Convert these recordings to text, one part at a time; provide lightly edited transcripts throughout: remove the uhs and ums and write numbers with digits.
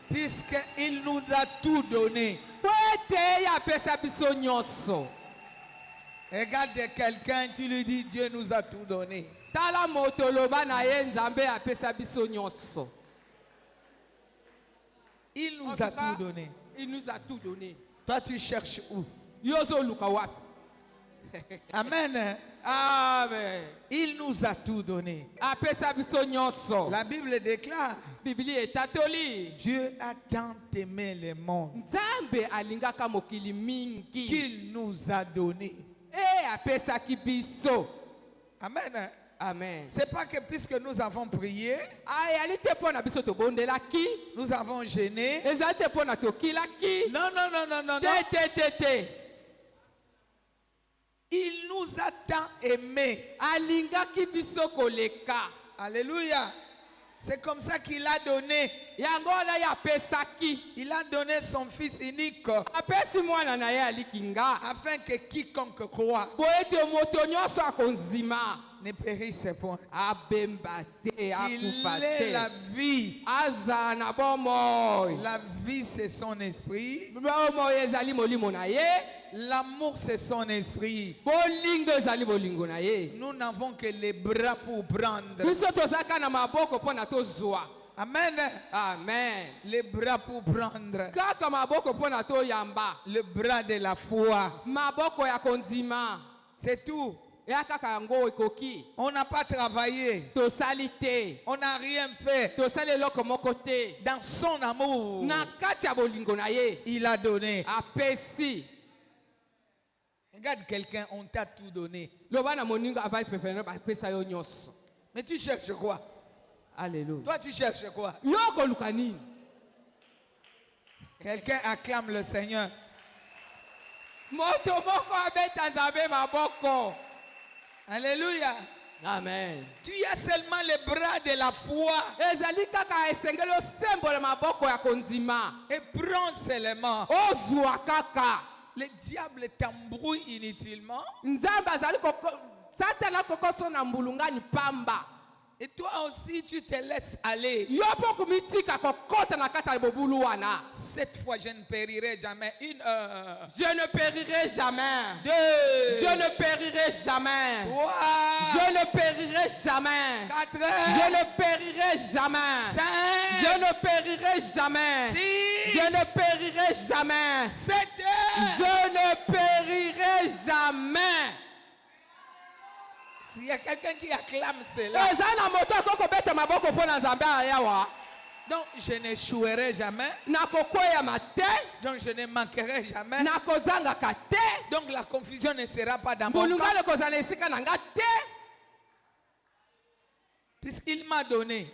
Puisqu'il nous a tout donné. Regarde quelqu'un, tu lui dis Dieu nous a tout donné. Il nous a tout donné. Il nous a tout donné. Toi, tu cherches où? Amen. Amen. Il nous a tout donné. La Bible déclare, Dieu a tant aimé le monde qu'il nous a donné. Amen. Amen. C'est pas que puisque nous avons prié, nous avons gêné. Non, non, non, non, non, non. Il nous a tant aimés. Alléluia. C'est comme ça qu'il a donné. Il a donné son fils unique afin que quiconque croit ne périsse point. Il est la vie. La vie, c'est son esprit. L'amour, c'est son esprit. Nous n'avons que les bras pour prendre. Amen. Amen. Les bras pour prendre. Le bras de la foi. C'est tout. On n'a pas travaillé. On n'a rien fait. Dans son amour, il a donné. Regarde quelqu'un, on t'a tout donné. Mais tu cherches quoi? Alléluia. Toi, tu cherches quoi? Quelqu'un acclame le Seigneur. Alléluia. Amen. Tu as seulement les bras de la foi. Et prends seulement. Le diable t'embrouille inutilement. Et toi aussi, tu te laisses aller. Cette fois, je ne périrai jamais. Une heure. Je ne périrai jamais. Deux. Je ne périrai jamais. Trois. Je ne périrai jamais. 4 Je ne périrai jamais. 5. Je ne périrai jamais. 6. Je ne périrai jamais. 7. Je ne périrai jamais. S'il y a quelqu'un qui acclame cela, donc je n'échouerai jamais. Donc je ne manquerai jamais. Donc la confusion ne sera pas dans mon camp. Puisqu'il m'a donné.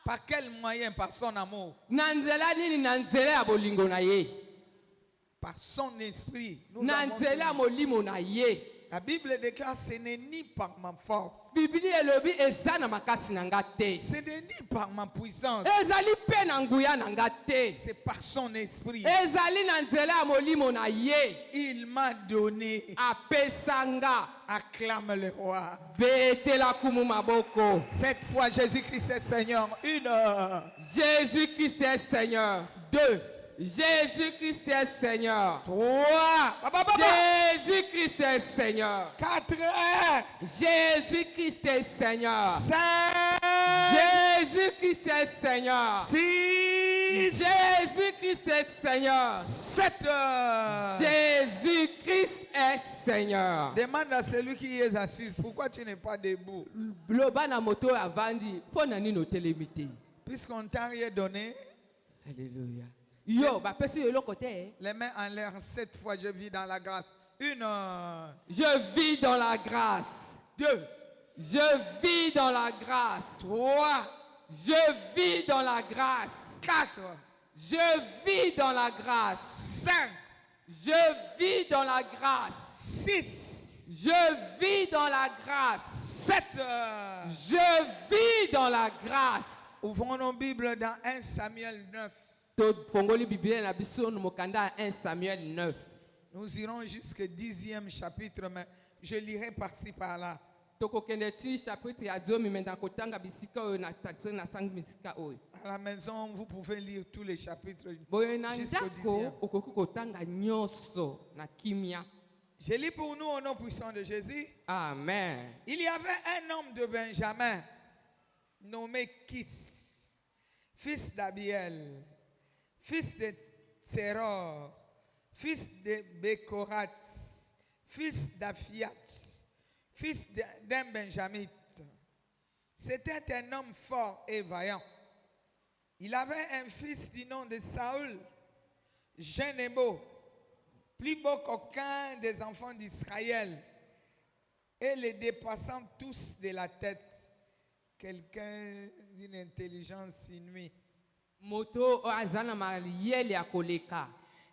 Par quel moyen? Par son amour. Par son esprit. La Bible déclare ce n'est ni par ma force. Ce n'est ni par ma puissance. C'est par son esprit. Il m'a donné. Acclame le roi. Cette fois, Jésus-Christ est Seigneur. 1 heure. Jésus-Christ est Seigneur. 2. Jésus-Christ est Seigneur. 3. Jésus-Christ est Seigneur. 4. Jésus-Christ est Seigneur. 5. Jésus-Christ est Seigneur. 6. Jésus-Christ est Seigneur. 7. Jésus-Christ est Seigneur. Demande à celui qui est assis, pourquoi tu n'es pas debout? Puisqu'on t'a rien donné. Alléluia. Les mains en l'air 7 fois, je vis dans la grâce. 1. Je vis dans la grâce. 2. Je vis dans la grâce. 3. Je vis dans la grâce. 4. Je vis dans la grâce. 5. Je vis dans la grâce. 6. Je vis dans la grâce. 7. Je vis dans la grâce. Ouvrons nos Bibles dans 1 Samuel 9. 1 Samuel 9. Nous irons jusqu'au 10e chapitre, mais je lirai par-ci par-là. À la maison, vous pouvez lire tous les chapitres jusqu'au 10e. Je lis pour nous au nom puissant de Jésus. Amen. Il y avait un homme de Benjamin nommé Kis, fils d'Abiel, fils de Tseror, fils de Bekorat, fils d'Aphiat, fils d'un benjamite. C'était un homme fort et vaillant. Il avait un fils du nom de Saül, jeune et beau, plus beau qu'aucun des enfants d'Israël, et les dépassant tous de la tête. Quelqu'un d'une intelligence inouïe.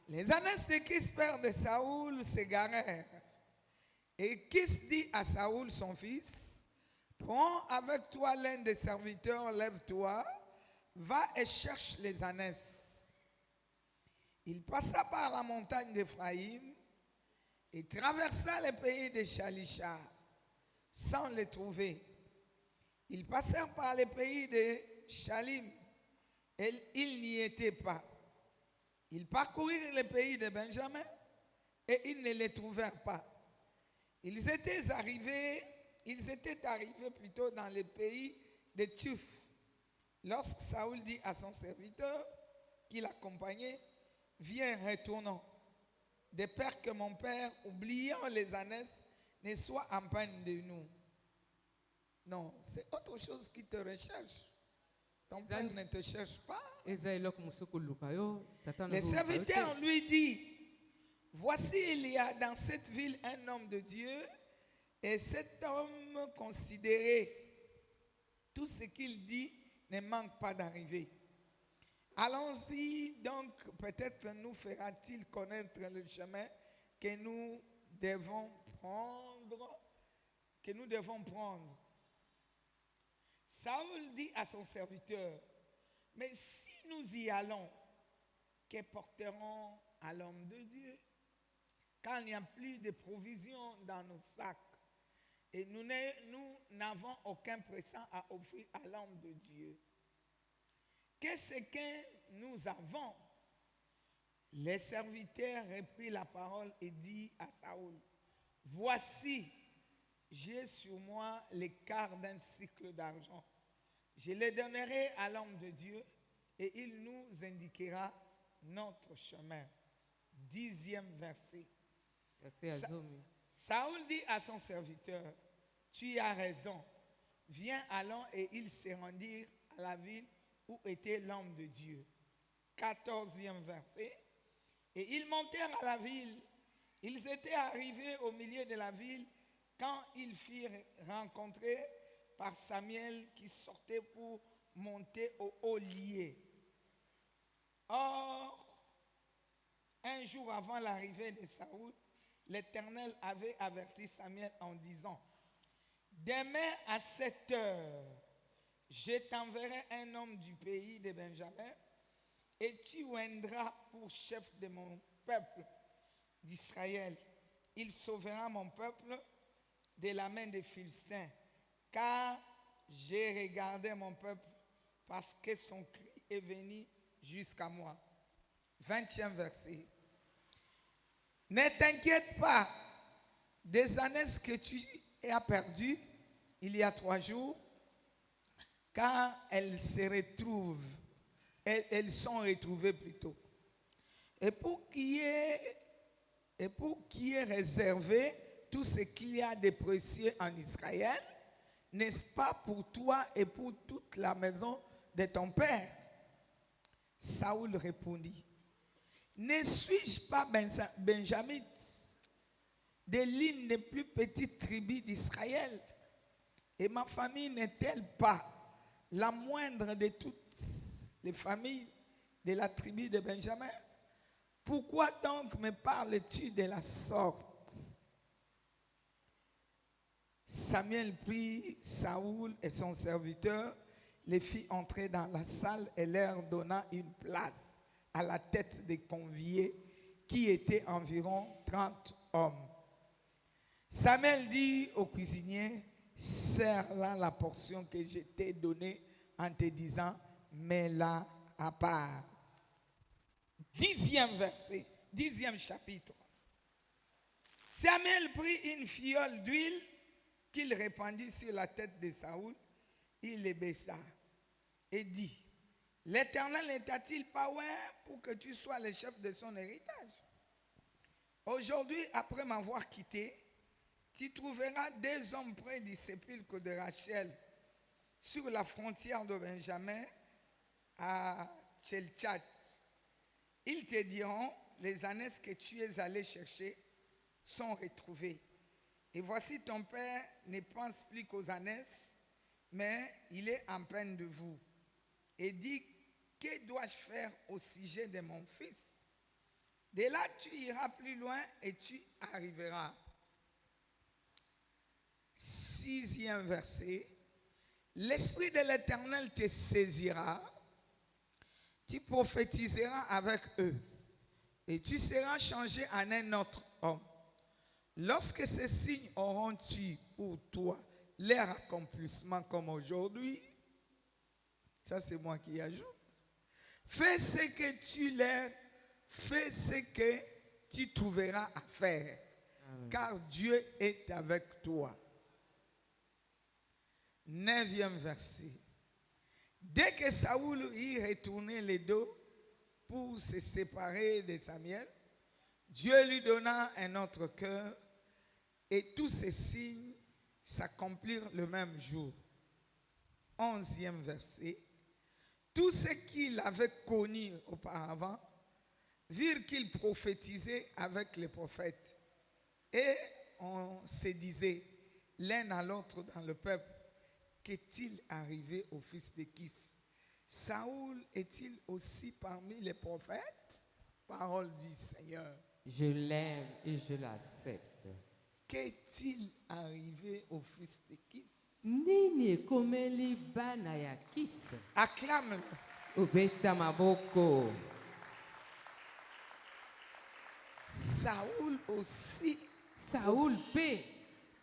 Les ânes de Kis, père de Saül, s'égarèrent. Et Kis dit à Saül, son fils, prends avec toi l'un des serviteurs, lève-toi, va et cherche les ânes. Il passa par la montagne d'Éphraïm et traversa le pays de Shalisha sans les trouver. Ils passèrent par le pays de Shalim et ils n'y étaient pas. Ils parcoururent le pays de Benjamin et ils ne les trouvèrent pas. Ils étaient arrivés plutôt dans le pays de Tuf. Lorsque Saül dit à son serviteur qui l'accompagnait, viens, retournons, de peur que mon père, oubliant les ânes, ne soit en peine de nous. Non, c'est autre chose qui te recherche. Ton père ne te cherche pas. Le serviteur lui dit, voici, il y a dans cette ville un homme de Dieu, et cet homme considéré, tout ce qu'il dit ne manque pas d'arriver. Allons-y donc, peut-être nous fera-t-il connaître le chemin que nous devons prendre. Saül dit à son serviteur, mais si nous y allons, que porterons à l'homme de Dieu? Car il n'y a plus de provisions dans nos sacs et nous n'avons aucun présent à offrir à l'homme de Dieu. Qu'est-ce que nous avons? Les serviteurs reprit la parole et dit à Saül, voici, j'ai sur moi le quart d'un cycle d'argent. Je le donnerai à l'homme de Dieu et il nous indiquera notre chemin. 10e verset. Saül dit à son serviteur, tu as raison, viens allons, et ils se rendirent à la ville où était l'homme de Dieu. 14e verset. Et ils montèrent à la ville. Ils étaient arrivés au milieu de la ville quand ils firent rencontrer par Samuel qui sortait pour monter au haut lieu. Or, un jour avant l'arrivée de Saül, l'Éternel avait averti Samuel en disant, demain à 7 heures, je t'enverrai un homme du pays de Benjamin et tu oindras pour chef de mon peuple d'Israël. Il sauvera mon peuple de la main des Philistins, car j'ai regardé mon peuple parce que son cri est venu jusqu'à moi. 20e verset. Ne t'inquiète pas des années que tu as perdues il y a 3 jours, car elles se retrouvent, elles sont retrouvées plutôt. Et pour qui est réservé tout ce qu'il y a de précieux en Israël, n'est-ce pas pour toi et pour toute la maison de ton père? Saül répondit, ne suis-je pas benjamite, de l'une des plus petites tribus d'Israël? Et ma famille n'est-elle pas la moindre de toutes les familles de la tribu de Benjamin? Pourquoi donc me parles-tu de la sorte? Samuel prit Saül et son serviteur, les fit entrer dans la salle et leur donna une place à la tête des conviés qui étaient environ 30 hommes. Samuel dit au cuisinier, serre-là la portion que je t'ai donnée en te disant, mets-la à part. 10e verset, 10e chapitre. Samuel prit une fiole d'huile qu'il répandit sur la tête de Saoul. Il les baissa et dit, l'Éternel ne t'a-t-il pas oint pour que tu sois le chef de son héritage? Aujourd'hui, après m'avoir quitté, tu trouveras 2 hommes près du sépulcre de Rachel, sur la frontière de Benjamin, à Tchelchat. Ils te diront, les ânesses que tu es allé chercher sont retrouvées. Et voici ton père ne pense plus qu'aux ânesses, mais il est en peine de vous. Et dit, que dois-je faire au sujet de mon fils? De là, tu iras plus loin et tu arriveras. 6e verset. L'Esprit de l'Éternel te saisira, tu prophétiseras avec eux, et tu seras changé en un autre homme. Lorsque ces signes auront eu pour toi leur accomplissement comme aujourd'hui, ça c'est moi qui ajoute, fais ce que tu trouveras à faire, car Dieu est avec toi. 9e verset. Dès que Saoul y retournait le dos pour se séparer de Samuel, Dieu lui donna un autre cœur et tous ces signes s'accomplirent le même jour. 11e verset. Tous ceux qui l'avaient connu auparavant virent qu'il prophétisait avec les prophètes. Et on se disait l'un à l'autre dans le peuple, qu'est-il arrivé au fils de Kis? Saoul est-il aussi parmi les prophètes? Parole du Seigneur. Je l'aime et je l'accepte. Qu'est-il arrivé au fils de Kis? Nini komeli bana ya Kis. Acclame. Ubeta maboko. Saoul aussi Saoul pe.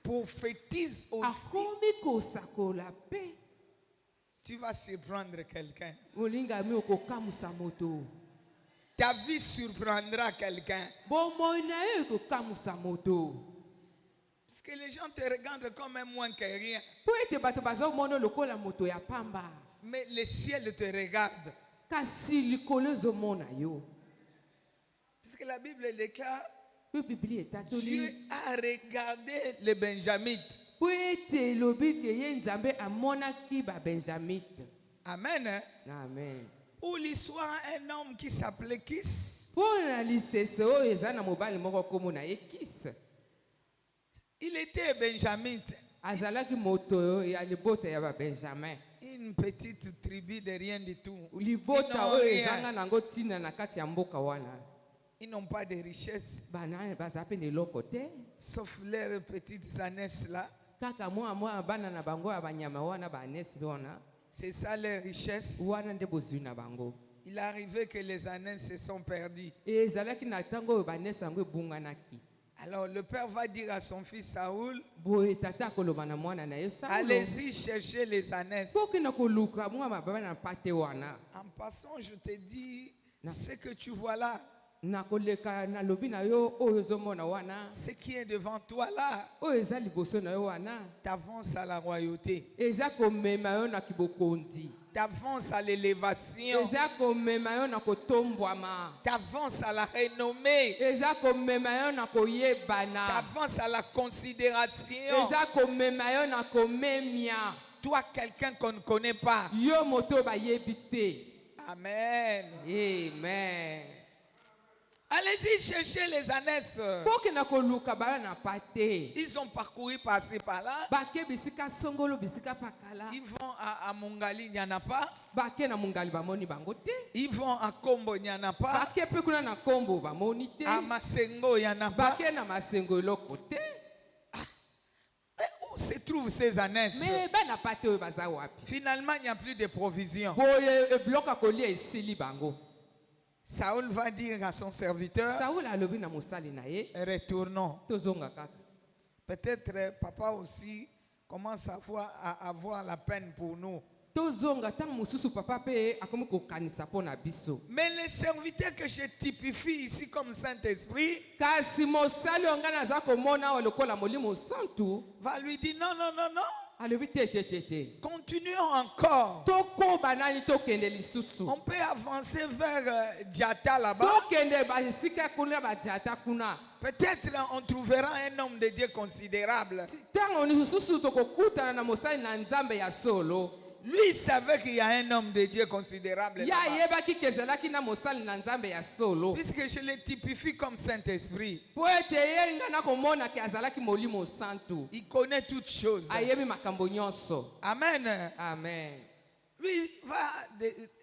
prophétise aussi. Akomi kosakola pe. Tu vas surprendre quelqu'un. Olinga mi okokamusa moto. Ta vie surprendra quelqu'un. Bomo na yo kokamusa moto. Parce que les gens te regardent comme un moins que rien. Po ete bato bazo mono lokola moto ya pamba. Mais le ciel te regarde. Kasi likolo zo mona yo. Parce que la Bible déclare, Po Biblia etatoli. Dieu a regardé les Benjamites. Po ete lobi ke ye Nzambe amonaki ba Benjamite. Amen. Hein? Amen. Pour l'histoire, un homme qui s'appelait Kis, Po na lisese oyo eza na mobali moko kombo na ye Kis. il était Benjamite, Azalaki moto ya libota ya ba Benjamin. une petite tribu de rien du tout. Libota oyo ezanga nango tina na kati ya mboka wana. Ils n'ont pas de richesse, Banane baza pe eloko te. sauf leurs petites ânesses là. Kaka mwa bana na bango ya banyama wana ba anesi wana. C'est ça leur richesse. Wana nde bozwi na bango. Il est arrivé que les ânesses se sont perdus. Ezalaki na tango oyo banesi yango ebunganaki. Alors le père va dire à son fils Saoul, Boye tata koloba na mwana na ye Saulo. allez-y chercher les ânesses. Poki na koluka mwa mababa na pate wana. En passant, je te dis, ce que tu vois là, Na koleka na lobi na yo oyo zomona wana. ce qui est devant toi là, Oyo eza liboso na yo wana. t'avances à la royauté, Eza komema yo na kibokonzi. t'avances à l'élévation, Eza komema yo na kotombwama. t'avances à la renommée, Eza komema yo na koyebana. t'avances à la considération. Eza komema yo na komemia. Toi, quelqu'un qu'on ne connaît pas. Yo moto ba yebite. Amen. Amen. Allez-y chercher les ânesses. Poki na koluka bala na pate. Ils ont parcouru par-ci par-là. Bake bisika songolo bisika pakala. Ils vont à Mungali, il n'y en a pas. Bake na mungali bamoni bango te. Ils vont à Kombo, il n'y en a pas. Bake pe kuna na kombo bamoni te. À Masengo, il n'y en a pas. Bake na masengo eloko te. Mais où se trouvent ces ânesses? Mais bana pate oyo baza wapi. Finalement, il n'y a plus de provisions. Boye ebloka kolia esili bango. Saoul va dire à son serviteur, Saoul alobi na mosali na ye. retournons. Tozonga kaka. Peut-être papa aussi commence à avoir la peine pour nous. tozonga ntango mosusu papa mpe akomi kokanisa mpo na biso. Mais les serviteurs que je typifie ici comme Saint-Esprit kasi mosali oyo ngai naza komona awa lokola molimo santu va lui dire non, non, non, non. alobi te. Continuons encore. tokoba nani tokende lisusu. On peut avancer vers Diata là-bas. tokende basika kuna badiata kuna. Peut-être on trouvera un homme de Dieu considérable. ntango lisusu tokokutana na mosali na nzambe ya solo. Lui, il savait qu'il y a un homme de Dieu considérable ya là-bas. yebaki kezalaki na mosali na nzambe ya solo. Puisque je le typifie comme Saint-Esprit. po ete ye nga nakomona ke azalaki molimo santu. Il connaît toutes choses. ayebi makambo nyonso. Amen. Amen. Lui va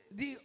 dire,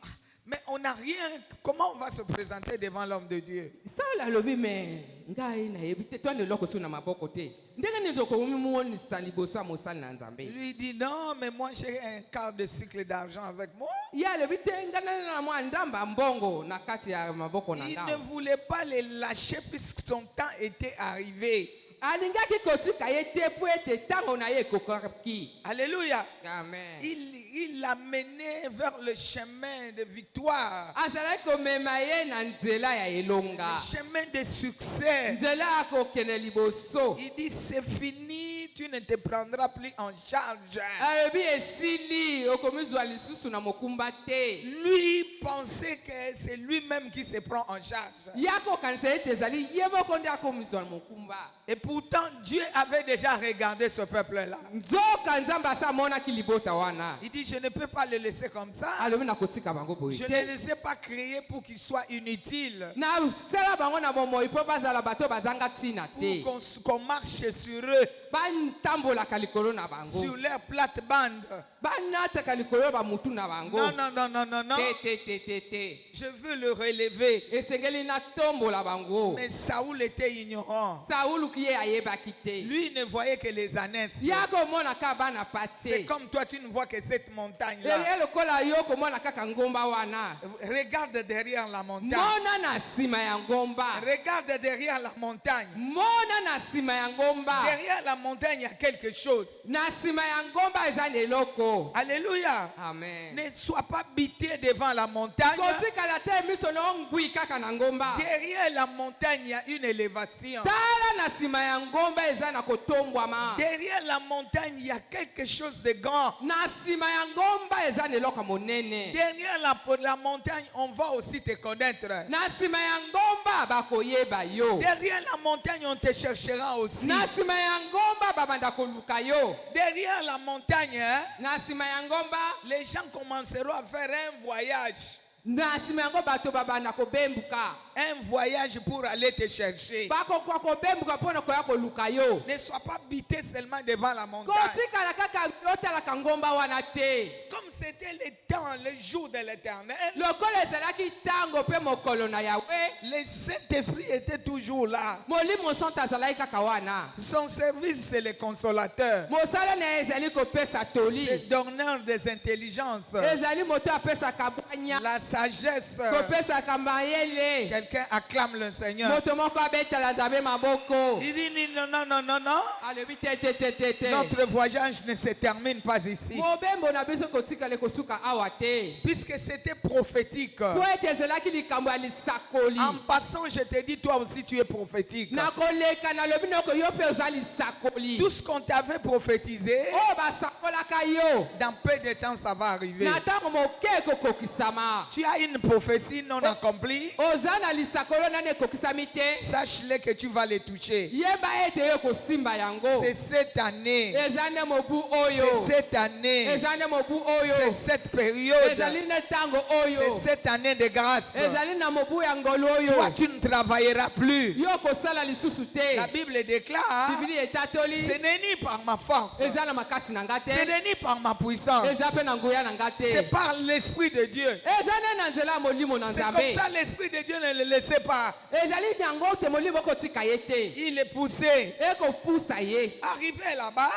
mais on n'a rien. Comment on va se présenter devant l'homme de Dieu? Saul alobi me ngai nayebi te twana eloko so na maboko te ndenge nini tokomonisa liboso ya mosali na nzambe. Lui dit non, mais moi j'ai un quart de cycle d'argent avec moi. ye alobi te ngai na mwa ndamba mbongo na kati ya maboko na Il ne ngai. voulait pas les lâcher puisque son temps était arrivé. alingaki kotika ye te po ete ntango na ye ekokaki. Alléluia. Amen. Il l'a mené vers le chemin de victoire, azalaki komema ye na nzela ya elonga. le chemin de succès. nzela ya kokende liboso. Il dit c'est fini, tu ne te prendras plus en charge. alobi esili okomizwa lisusu na mokumba te. Lui pensait que c'est lui-même qui se prend en charge. ye akokanisa ete ezali ye moko nde akomizwa na mokumba. Et pourtant, Dieu avait déjà regardé ce peuple-là. nzoka nzambe asa amonaki libota wana. Il dit, je ne peux pas le laisser comme ça. alobi nakotika bango boye Je ne te. les ai pas créés pour qu'ils soient inutiles, nasala bango na bomoi mpo bazala bato bazanga ntina te. pour qu'on marche sur eux, batambolaka likolo na bango. sur leur plate-bande. banataka likolo ya bamutu na bango. Non, non, non, non, non, non. te. Je veux le relever. esengeli natombola bango. Mais Saoul était ignorant. saulu ki ye ayebaki te. Lui ne voyait que les ânesses. ye akomonaka bana pa C'est te. comme toi, tu ne vois que cette montagne-là. ye lokola yo komona kaka ngomba wana. Regarde derrière la montagne. mona na nsima ya ngomba. Regarde derrière la montagne. mona na nsima ya ngomba. Derrière la montagne, il y a quelque chose. na nsima ya ngomba eza na eloko. Alléluia. amen. Ne sois pas bité devant la montagne. kotikala te miso na yo ngwi kaka na ngomba. Derrière la montagne, il y a une élévation. tala na nsima ya ngomba eza na kotombwama. Derrière la montagne, il y a quelque chose de grand. na nsima ya ngomba eza na eloko monene. Derrière la montagne, on va aussi te connaître. na nsima ya ngomba bakoyeba yo. Derrière la montagne, on te cherchera aussi. na nsima ya ngomba babanda koluka yo. Derrière la montagne, hein, na nsima ya ngomba les gens commenceront à faire un voyage. na nsima yango bato babanda kobembuka. Un voyage pour aller te chercher. bakokoka kobembuka mpo na koya koluka yo. Ne sois pas bité seulement devant la montagne. kotikala kaka otalaka ngomba wana te. Comme c'était le temps, le jour de l'éternel, lokola ezalaki ntango mpe mokolo na yawe. le Saint-Esprit était toujours là. molimo santo azalaki kaka wana. Son service, c'est le consolateur. mosala na ye ezali kopesa C'est toli. donneur des intelligences. ezali moto apesaka bwanya. La sagesse. kopesaka mayele. Quelqu'un acclame le Seigneur. moto moko abetala nzambe maboko. Il dit non, non, non, non, non. alobi te. Notre voyage ne se termine pas ici. mobembo na biso kotikala kosuka awa te. Puisque c'était prophétique. po ete ezalaki likambo ya lisakoli. En passant, je te dis, toi aussi tu es prophétique. nakoleka nalobi noko yo mpe oza lisakoli. Tout ce qu'on t'avait prophétisé, oyo basakolaka yo. dans peu de temps, ça va arriver. na ntango moke ekokokisama. Tu as une prophétie non accomplie. oza na lisakolo nani ekokisami te. Sache-le que tu vas les toucher. yeba ete yo kosimba yango. C'est cette année. eza nde mobu oyo. C'est cette année. eza nde mobu oyo. C'est cette période. ezali nde ntango oyo. C'est cette année de grâce. ezali na mobu ya ngolu oyo. Toi, tu ne travailleras plus. yo kosala lisusu te. La Bible déclare, bibili etatoli. ce n'est ni par ma force, eza na makasi na nga te. ce n'est ni par ma puissance, eza mpe na nguya na nga te. c'est par l'Esprit de Dieu. eza nde na nzela ya molimo na C'est comme nzambe. ça l'Esprit de Dieu ne le laissait pas. ezali yango te molimo kotika ye te. Il est poussé. ekopusa ye. Arrivé là-bas,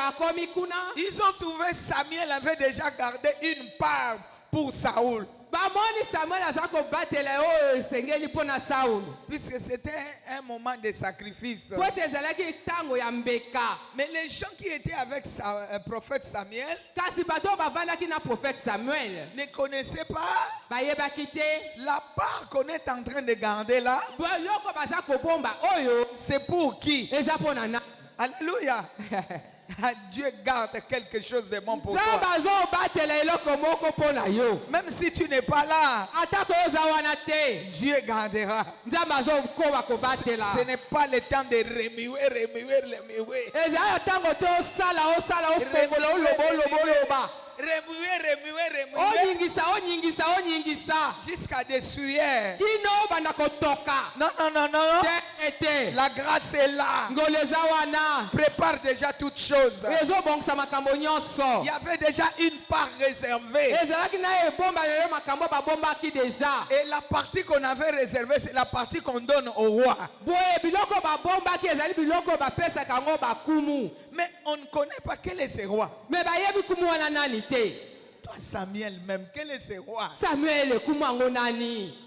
akomi kuna. ils ont trouvé Samuel avait déjà gardé une part pour Saoul. bamoni samuel aza kobatela oyo esengeli mpo na saulo puisque c'était un moment de sacrifice. po ete ezalaki ntango ya mbeka. Mais les gens qui étaient avec prophète Samuel kasi bato oyo bavandaki na prophète samuel ne connaissaient pas bayebaki te la part qu'on est en train de garder là. biloko baza kobomba oyo C'est pour qui? eza mpo na Alléluia. Dieu garde quelque chose de bon pour nzambe toi. azobatela eloko moko mpo na yo Même si tu n'es pas là, atako oza wana te Dieu gardera. nzambe azokoba kobatela. Ce n'est pas le temps de remuer. ezala ntango te osala ofongola oloba Remuer. onyingisa Jusqu'à dessuyer. kino banda kotoka Non. te ete La grâce est là. ngolo eza wana Prépare déjà toutes choses. ezobongisa makambo nyonso. Il y avait déjà une part réservée. ezalaki na ebomba lelo makambo babombaki deja Et la partie qu'on avait réservée, c'est la partie qu'on donne au roi. boye biloko babombaki ezali biloko bapesaka yango bakumu Mais on ne connaît pas quel est ce roi. me bayebi kumu wana nani te. Toi, Samuel même, quel est ce roi? samuel kumu yango nani.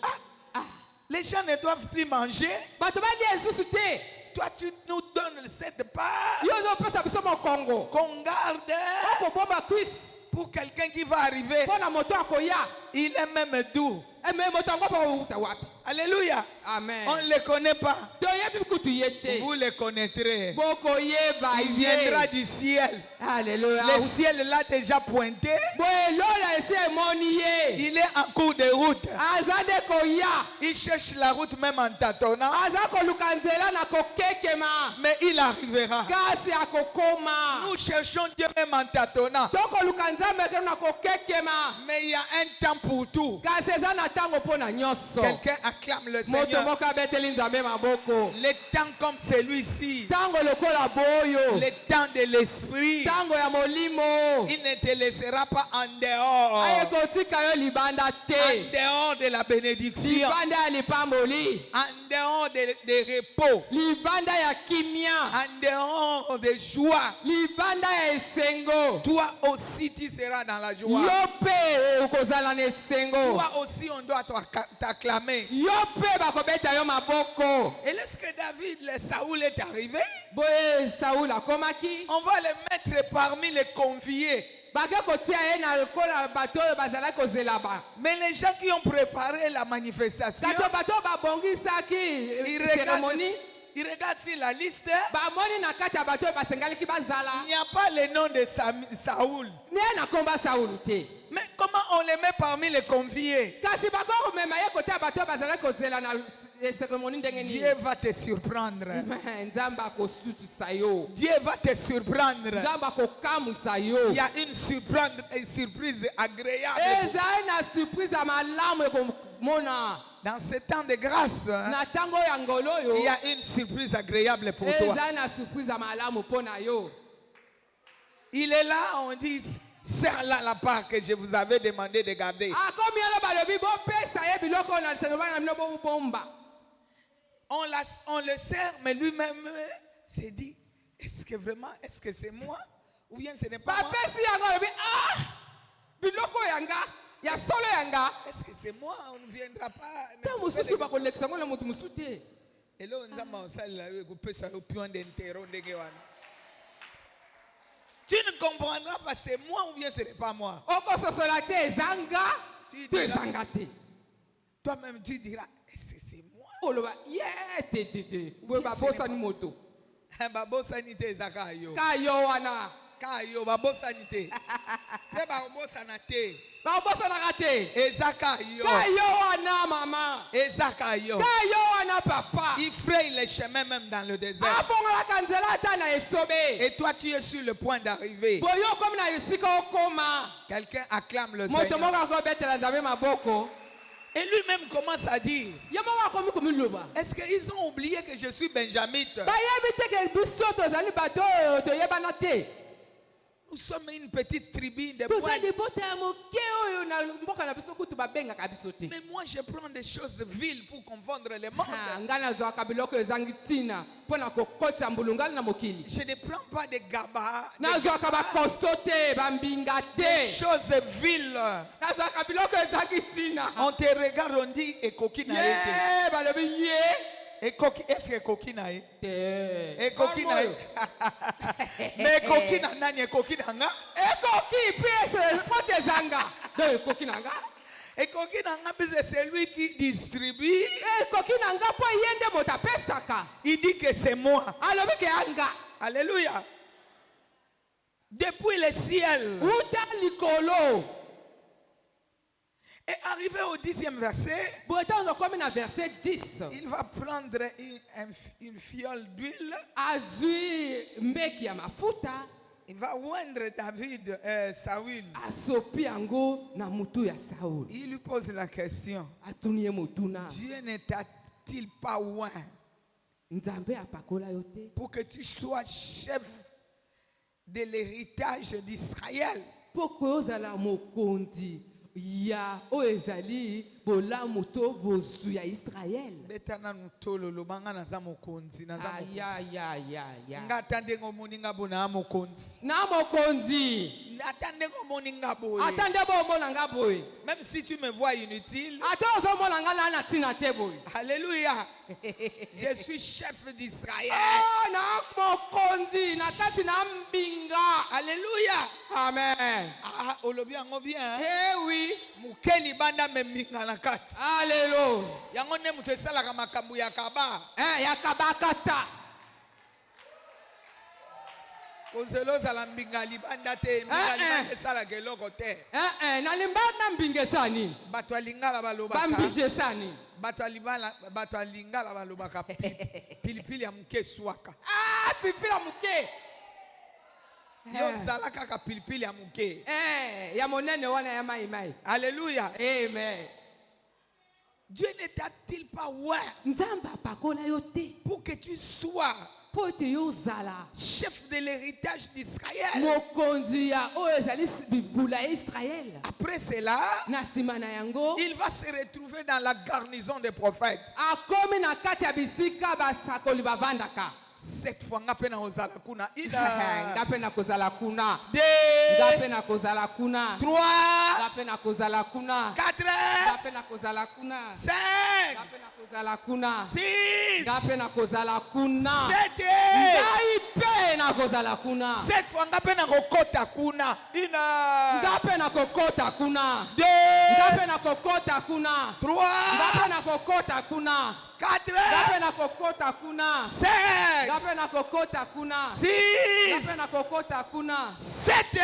Les gens ne doivent plus manger. bato balia lisusu te. Toi, tu nous donnes cette part yo ozopesa biso mokongo qu'on garde okobomba kwisi pour quelqu'un qui va arriver. mpo na moto akoya. Il est même doux. me moto yango mpo kouta wapi. Alléluia. amen. On ne le connaît pas. toyebi kutu ye te. Vous le connaîtrez. bokoyeba Il viendra du ciel. Alléluia. Le ciel l'a déjà pointé. boye lola esi emoni ye. Il est en cours de route. aza nde koya. Il cherche la route même en tâtonnant. aza koluka nzela na kokekema. Mais il arrivera. kasi akokoma. Nous cherchons Dieu même en tâtonnant. tokoluka nzambe keno na kokekema. Mais il y a un temps pour tout. kasi eza na ntango mpo na nyonso. Quelqu'un acclame le moto Seigneur. moko abeteli nzambe maboko. Le temps comme celui-ci. ntango lokola boyo. Le temps de l'esprit. ntango ya molimo. Il ne te laissera pas en dehors. aye kotika yo libanda En te. dehors de la bénédiction. libanda ya lipamboli. En dehors de repos. libanda ya kimia. En dehors de joie. libanda ya esengo. Toi aussi tu seras dans la joie. yo mpe okozala na esengo. Toi aussi on doit t'acclamer. yo mpe bakobeta yo maboko. Et lorsque David, le Saoul est arrivé, boye saul akomaki. on va le mettre parmi les conviés. bake kotia ye na lokola bato oyo bazalaki kozela ba. Mais les gens qui ont préparé la manifestation, kato bato oyo babongisaki cérémonie. ils regardent sur la liste. bamoni na kati ya bato oyo basengalaki bazala. Il n'y a pas le nom de Saoul. ne na komba saulu te. Mais comment on les met parmi les conviés? kasi bakomema ye kotia bato oyo bazalaki kozela na cérémonie ndenge nini. Dieu va te surprendre. nzambe akosutisa yo. Dieu va te surprendre. nzambe akokamusa yo. Il y a une surprise agréable. ezali na surprise ya malamu ekomona. Dans ce temps de grâce, na ntango ya ngolo il oyo. y a une surprise agréable pour toi. ezali na surprise ya malamu mpo na yo. Il est là, on dit, serre-là la part que je vous avais demandé de garder. akomi elo balobi bopesa ye biloko oyo na lisengo bana bino bobomba. On le sert, mais lui-même s'est dit, est-ce que c'est moi? Ou bien ce n'est pas moi? bapesi yango alobi biloko yanga ya solo yanga. Est-ce que c'est moi? On ne viendra pas. ntango mosusu bakolekisa ngo na moto mosusu te. Et là, on a tu ne comprendras pas, c'est moi ou bien ce n'est pas moi. okososola te ezanga to ezanga te. Toi-même, tu diras, est-ce que c'est moi? oloba ye te boye babosani moto. Babosani te ezaka yo. kayo wana. Kayo babosani te. Pe babosana te. babosanaka te. Ezaka yo. kayo wana mama. Ezaka yo. kayo wana papa. Il fraye les chemins même dans le désert. afongolaka nzela ata na esobe. Et toi, tu es sur le point d'arriver. boye okomi na esika okoma. Quelqu'un acclame le moto moko Seigneur. akobetela nzambe maboko. Et lui-même commence à dire, ye moko akomi komiloba. est-ce qu'ils ont oublié que je suis benjamite? bayebi te ke biso tozali bato oyo toyebana te. Nous sommes une petite tribu de toza poils. libota ya moke oyo na mboka na biso kutu babengaka biso te. Mais moi, je prends des choses viles pour confondre le monde. Ngai nazwaka biloko ezangi ntina mpo na kokotisa mbulungana na mokili. Je ne prends pas de gaba, nazwaka bakosto te bambinga des te choses viles. nazwaka biloko ezangi ntina. On te regarde, on dit ekoki na ye te. ye balobi ye Ekoki, est-ce que ekoki na ye? te Ekoki na ye. Mais ekoki na nani? Ekoki na nga? ekoki mpe po tezanga do ekoki na nga Ekoki na nga, c'est celui qui distribue. ekoki na nga mpo ye nde moto apesaka Il dit que c'est moi. alobi ke yanga Alléluia. Depuis le ciel. uta likolo. Et arrivé au 10e verset, boye ntango okomi na verset 10 il va prendre une fiole d'huile. azwi mbeki ya mafuta Il va oindre David, Saül. asopi yango na mutu ya Sauli. Il lui pose la question. atuni ye motuna Dieu ne t'a-t-il pas oint nzambe apakola yo te pour que tu sois chef de l'héritage d'Israël? mpo kozala mokonzi ya oyo ezali bolamu to bozwi ya Israele. Betana nutolo lobanga naza mokonzi naza mokonzi. Ayayayaya. Ngata ndengo moninga bona mokonzi. Na mokonzi Ata ndengo moninga boye. ata nde bomona nga boye Même si tu me vois inutile. ata ozomona nga na ntina te boye. Alléluia. Je suis chef d'Israël. Na mokonzi na kati na mbinga. Alléluia. Amen. Ah, olobi yango bien. Eh oui. Mukeli banda me mbinga na kati. Alléluia. Yango ne mutu esalaka makambo ya kaba. Yakabakata. Kozelo zala mbinga libanda te. Mbinga libanda esalaka eloko te. Na limbana mbinga sani. Bato ya lingala balobaka. Bambije sani. Bato ya lingala balobaka pilipili ya muke swaka. Pipila muke. Yo zala kaka pilipili ya muke. Ya monene wana ya mai mai. Alléluia. Amen. Dieu ne t'a-t-il pas oint Nzamba pakola yo te pour que tu sois po te yo zala chef de l'héritage d'Israël? mokonzi ya oyo ezali bibula ya Israël. Après cela, Na nsima na yango il va se retrouver dans la garnison des prophètes. akomi na kati ya bisika basakoli bavandaka. Cette fois, nga pe na ozala kuna. Nga pe na kozala kuna. 2, Nga pe na kozala kuna. 3, Nga pe na kozala kuna. 4, Nga pe na kozala kuna. 5, Nga pe na kozala kuna. 6, Nga pe na kozala kuna. 7. Ngai pe na kozala kuna. Cette fois, nga pe na kokota kuna. Nga pe na kokota kuna. 2, Nga pe na kokota kuna. 3, Nga pe na kokota kuna. 4, Nga pe na kokota kuna. 5, Nga pe na kokota kuna. 6, Nga pe na kokota kuna. 7.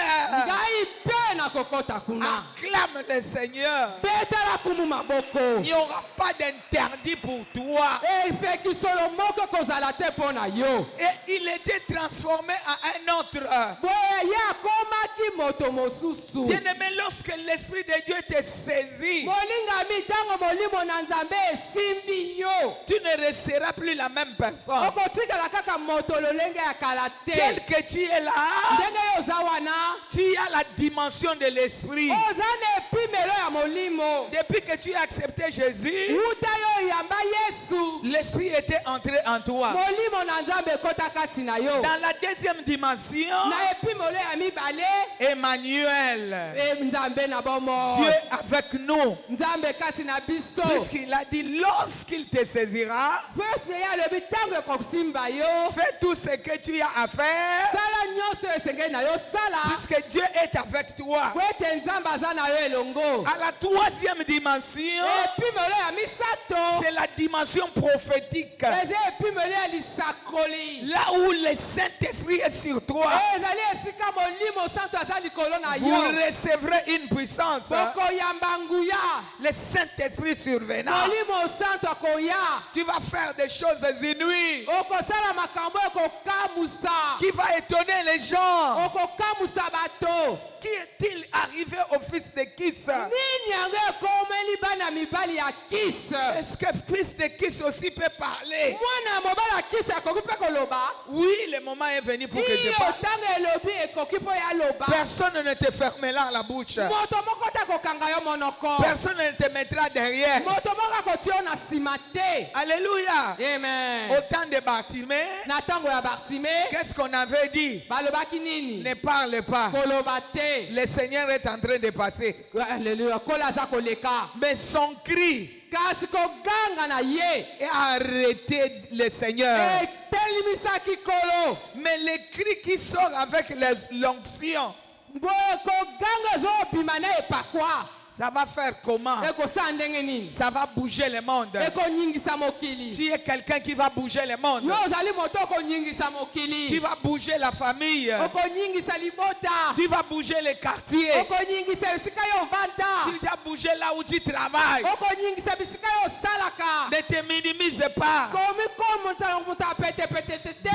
Ngai pe na kokota kuna. Acclame le Seigneur. Betala kumu maboko. Il n'y aura pas d'interdit pour toi. Efeki solo moko kozala te pona yo. Et il était transformé en un autre. Boye ye akomaki moto mosusu. Bien-aimé, lorsque l'Esprit de Dieu te saisit, Molingami ntango molimo na Nzambe esimbi yo. tu ne resteras plus la même personne. Okotikala kaka moto lolenge ya kala te. Tel que tu es là, Ndenge yo oza wana. tu as la dimension de l'Esprit. Oza na epimelo ya molimo. Depuis que tu as accepté Jésus, Uta yo yamba Yesu. l'Esprit était entré en toi. Molimo na Nzambe ekota kati na yo. Dans la deuxième dimension, Na epimelo ya mibale. Emmanuel, Nzambe na bomo. Dieu avec nous. Nzambe kati na biso. Puisqu'il a dit, lorsqu'il te saisira, Pwese ya lobi tango ekosimba yo. fais tout ce que tu as à faire, Sala nyonso esengeli na yo sala. puisque Dieu est avec toi. Po ete Nzambe aza na yo elongo. À la troisième dimension, Epimelo ya misato. c'est la dimension prophétique. Eza epimelo ya lisakoli. Là où le Saint-Esprit est sur toi, Ezali esika molimo santo aza likolo na vous yo. recevrez une puissance. Okoyamba nguya. Le Saint-Esprit survenant. Molimo santo akoya. Tu vas faire des choses inouïes Okosala makambo ekokamusa. qui va étonner les gens. Okokamusa bato. Qui est-il arrivé au fils de Kis? Nini yango ekomeli bana mibali ya Kis? Est-ce que fils de Kis aussi peut parler? Mwana mobali ya Kis akoki mpe koloba? Oui, moment est venu pour que je iyo parle, ntango elobi ekoki mpo ya loba personne ne te fermera la bouche. moto moko te akokanga yo monoko Personne ne te mettra derrière. moto moko akotia yo na nsima te Alléluia. amen Au temps de Bartimée, na ntango ya bartime qu'est-ce qu'on avait dit? balobaki nini Ne parle pas. koloba te Le Seigneur est en train de passer. Alléluia, kola aza koleka Mais son cri kasi koganga na ye a arrêté le Seigneur. etelimisaki kolo Mais le cri qui sort avec l'onction, boye koganga ezobima na epakwa ça va faire comment? ekosala ndenge nini Ça va bouger le monde. ekonyingisa mokili Tu es quelqu'un qui va bouger le monde. yo ozali moto okonyingisa Tu mokili vas bouger la famille. okonyingisa libota Tu vas bouger le quartier. okonyingisa esika yo ovanda Tu vas bouger là où tu travailles. okonyingisa bisika yo osalaka Ne te minimise pas. komi ko moto apetepetete te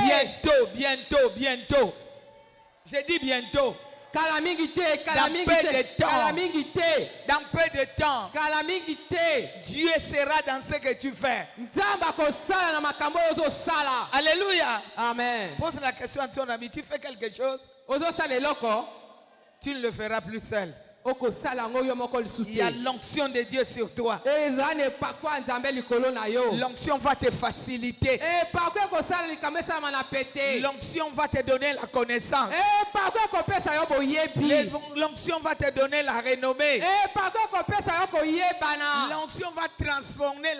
Bientôt, bientôt. Je dis bientôt. kala mingi te kala Dans mingi peu te de temps. kala mingi te Dans peu de temps, kala mingi te Dieu sera dans ce que tu fais. nzambe akosala na makambo oyo ozosala Alléluia. amen Pose la question à ton ami. Tu fais quelque chose, ozosala eloko tu ne le feras plus seul. okosala yango yo moko lisusu Il y a te l'onction de Dieu sur toi. ezala na epakwa nzambe likolo na yo L'onction va te faciliter. epakwa ekosala likambo esalama na pete L'onction va te donner la connaissance. epakwa ekopesa yo boyebi L'onction va te donner la renommée. epakwa ekopesa yo koyebana L'onction va transformer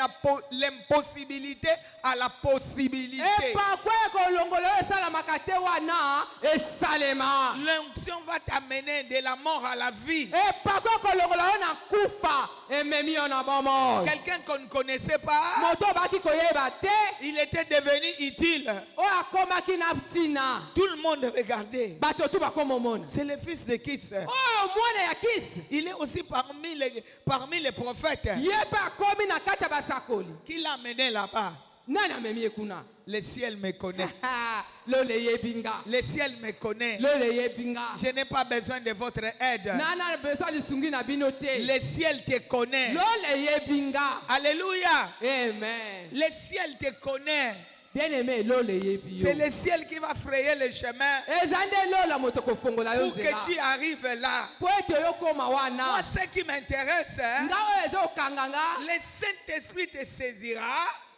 l'impossibilité à la possibilité. epakwa ekolongola oyo esalamaka te wana esalema L'onction va t'amener de la mort à la vie. epakwa ekolongola yo na kufa ememi yo na bomoi Quelqu'un qu'on ne connaissait pas, moto obaki koyeba te il était devenu utile. oyo akomaki na ntina Tout le monde regardait. bato tu bakomomona C'est le fils de Kis. oyo mwana ya kisi Il est aussi parmi les prophètes. ye mpe akomi na kati ya basakoli Qui l'a amené là-bas? nani amemi ye kuna Le ciel me connaît. lolo eyebi nga Le ciel me connaît. lolo eyebi nga Je n'ai pas besoin de votre aide. nana besoin lisungi na bino te Le ciel te connaît. lolo eyebi nga Alléluia. amen Le ciel te connaît. bien aimé lolo eyebi yo C'est le ciel qui va frayer le chemin eza nde lola moto kofongola yo pour que nzela tu arrives là. po ete oyokoma Moi, wana ce qui m'intéresse, hein, nga oyo eza okanga nga le Saint-Esprit te saisira.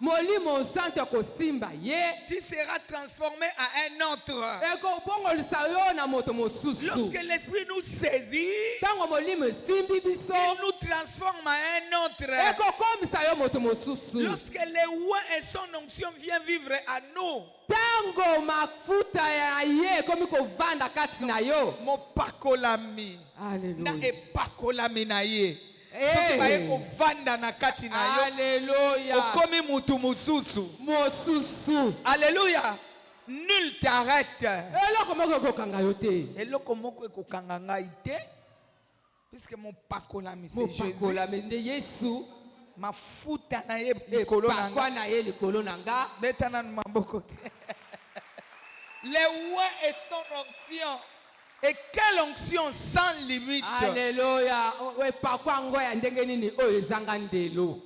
molimo nsanto ekosimba ye Tu seras transformé à un autre. ekobongolisa yo na moto mosusu Lorsque l'Esprit nous saisit, ntango molimo esimbi biso il nous transforme à un autre. ekokomisa yo moto mosusu Lorsque le roi et son onction viennent vivre à nous, ntango mafuta ya ye ekomi kovanda kati na yo mopakolami na Alleluia. epakolami na ye. Eh. Soki baye kovanda na kati na yo, Alléluia. okomi mutu mosusu. mosusu Alléluia. Nul t'arrête. eloko moko ekokanga yo te Eloko moko ekokanga ngai te, puisque mopakolami c'est Jésus. mopakolami nde yesu Mafuta na ye likolo na epakwa nga. na ye likolo na nga Beta na maboko te. Le roi et son onction. Et quelle onction sans limite. Alléluia. Epakwa yango ya ndenge nini oyo ezanga ndelo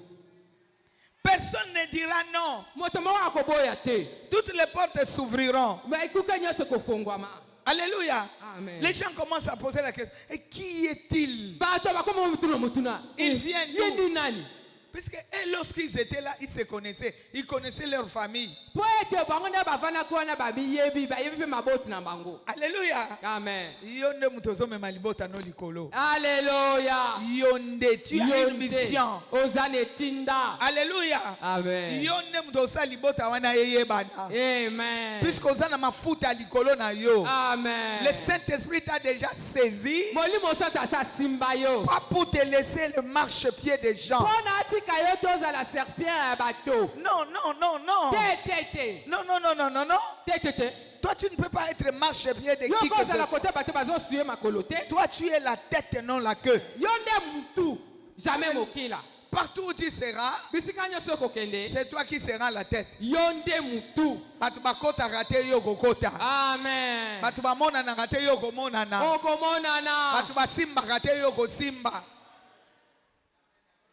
Personne ne dira non. moto moko akoboya te Toutes les portes s'ouvriront. baekuke nyonso ekofongwama Alléluia. Amen. Les gens commencent à poser la question. Et qui est-il? bato bakoma motuna motuna Il vient ye d'où? ndi nani Puisque lorsqu'ils étaient là, ils se connaissaient. Ils connaissaient leur famille. po ete bango nde bavandaki wana babiyebi bayebi mpe maboti na bango Alléluia. amen Yo nde mutu ozomema libota no likolo. alleluya Yo nde, tu as yo une nde mission. oza na etinda Alléluia. amen Yo nde mutu osala libota wana yeyebana. amen Puisque oza na mafuta likolo na yo. amen Le Saint-Esprit t'a déjà saisi. molimo osanto asa simba yo Pas pour te laisser le marchepied des gens. mpo na atika yo tozala serpien ya bato Non, non, non, non. te te te Non, non, non, non, non, non. te te te Toi, tu ne peux pas être marchepied de yo qui que kozala ce soit. kote bato bazosuye makolo te Toi, tu es la tête et non la queue. yo nde mutu jamais mokila Partout où tu seras, bisika nyonso okokende c'est toi qui seras la tête. yo nde mutu Bato bakota rate yo kokota. amen Bato bamonana rate yo komonana. okomonana Bato basimba rate yo kosimba.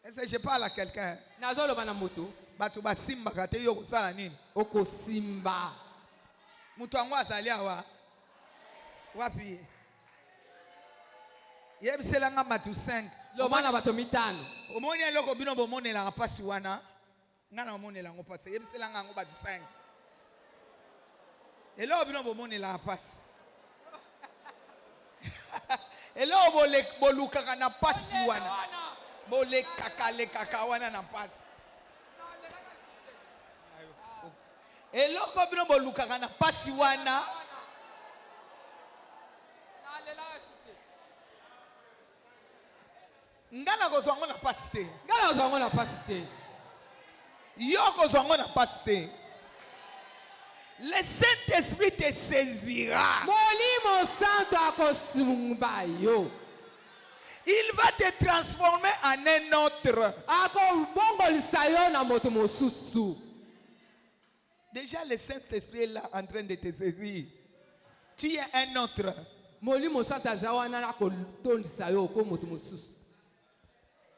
Est-ce que je parle à quelqu'un? nazoloba na motu Bato basimba rate yo kosala nini? okosimba Mutu yango azali awa. Wapi? Yebiselanga matu 5. Loba na bato mitano. Omoni eloko bino bomonela pasi wana. Ngana omonela ngo pasi. Yebiselanga ngo batu 5. Eloko bino bomonela pasi. Eloko bolukaka na pasi wana. Bole kaka wana na pasi. Eloko bino bolukaka na pasi wana. Ngana kozwango na pasi te. Ngana kozwango na pasi te. Yo kozwango na pasi te. Le Saint-Esprit te saisira. Molimo Santo akosimba yo. Il va te transformer en un autre. Akobongolisa yo na moto mosusu. Déjà le Saint-Esprit est là en train de te saisir. Tu es un autre. Molimo Santo azawana na kotondisa yo ko moto mosusu.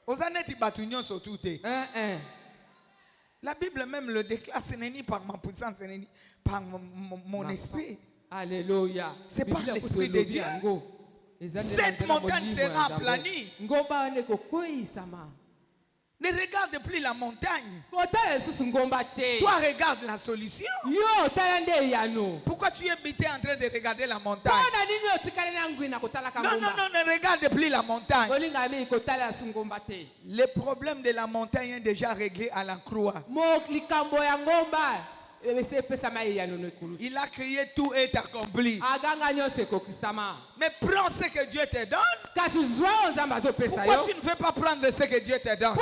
Ozaneti batunyon surtout te. La Bible même le déclare, ce n'est ni par ma puissance, ce n'est ni par mon esprit. Alléluia. C'est par l'esprit de Dieu. Cette montagne sera aplanie. Ne regarde plus la montagne. Toi regarde la solution. Pourquoi tu es habité en train de regarder la montagne? Non, ne regarde plus la montagne. Le problème de la montagne est déjà réglé à la croix. Il a créé, tout est accompli. Mais prends ce que Dieu te donne. Pourquoi tu ne veux pas prendre ce que Dieu te donne?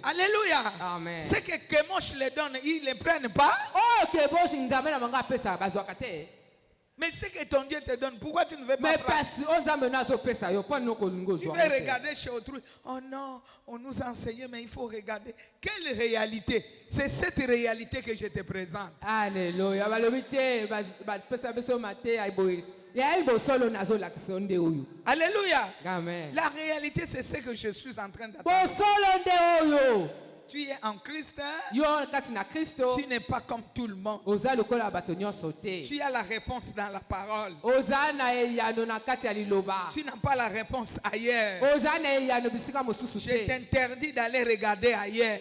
Alléluia. Amen. Ce que Kemosh les donne, ils ne les prennent pas. Mais ce que ton Dieu te donne, pourquoi tu ne veux pas prendre? Tu veux regarder chez autrui. Oh non, on nous a enseigné, mais il faut regarder. Quelle réalité? C'est cette réalité que je te présente. Alléluia. Alléluia. Amen. La réalité, c'est ce que je suis en train d'attendre. Tu es en Christ. Tu n'es pas comme tout le monde. Tu as la réponse dans la parole. Tu n'as pas la réponse ailleurs. Je t'interdis d'aller regarder ailleurs.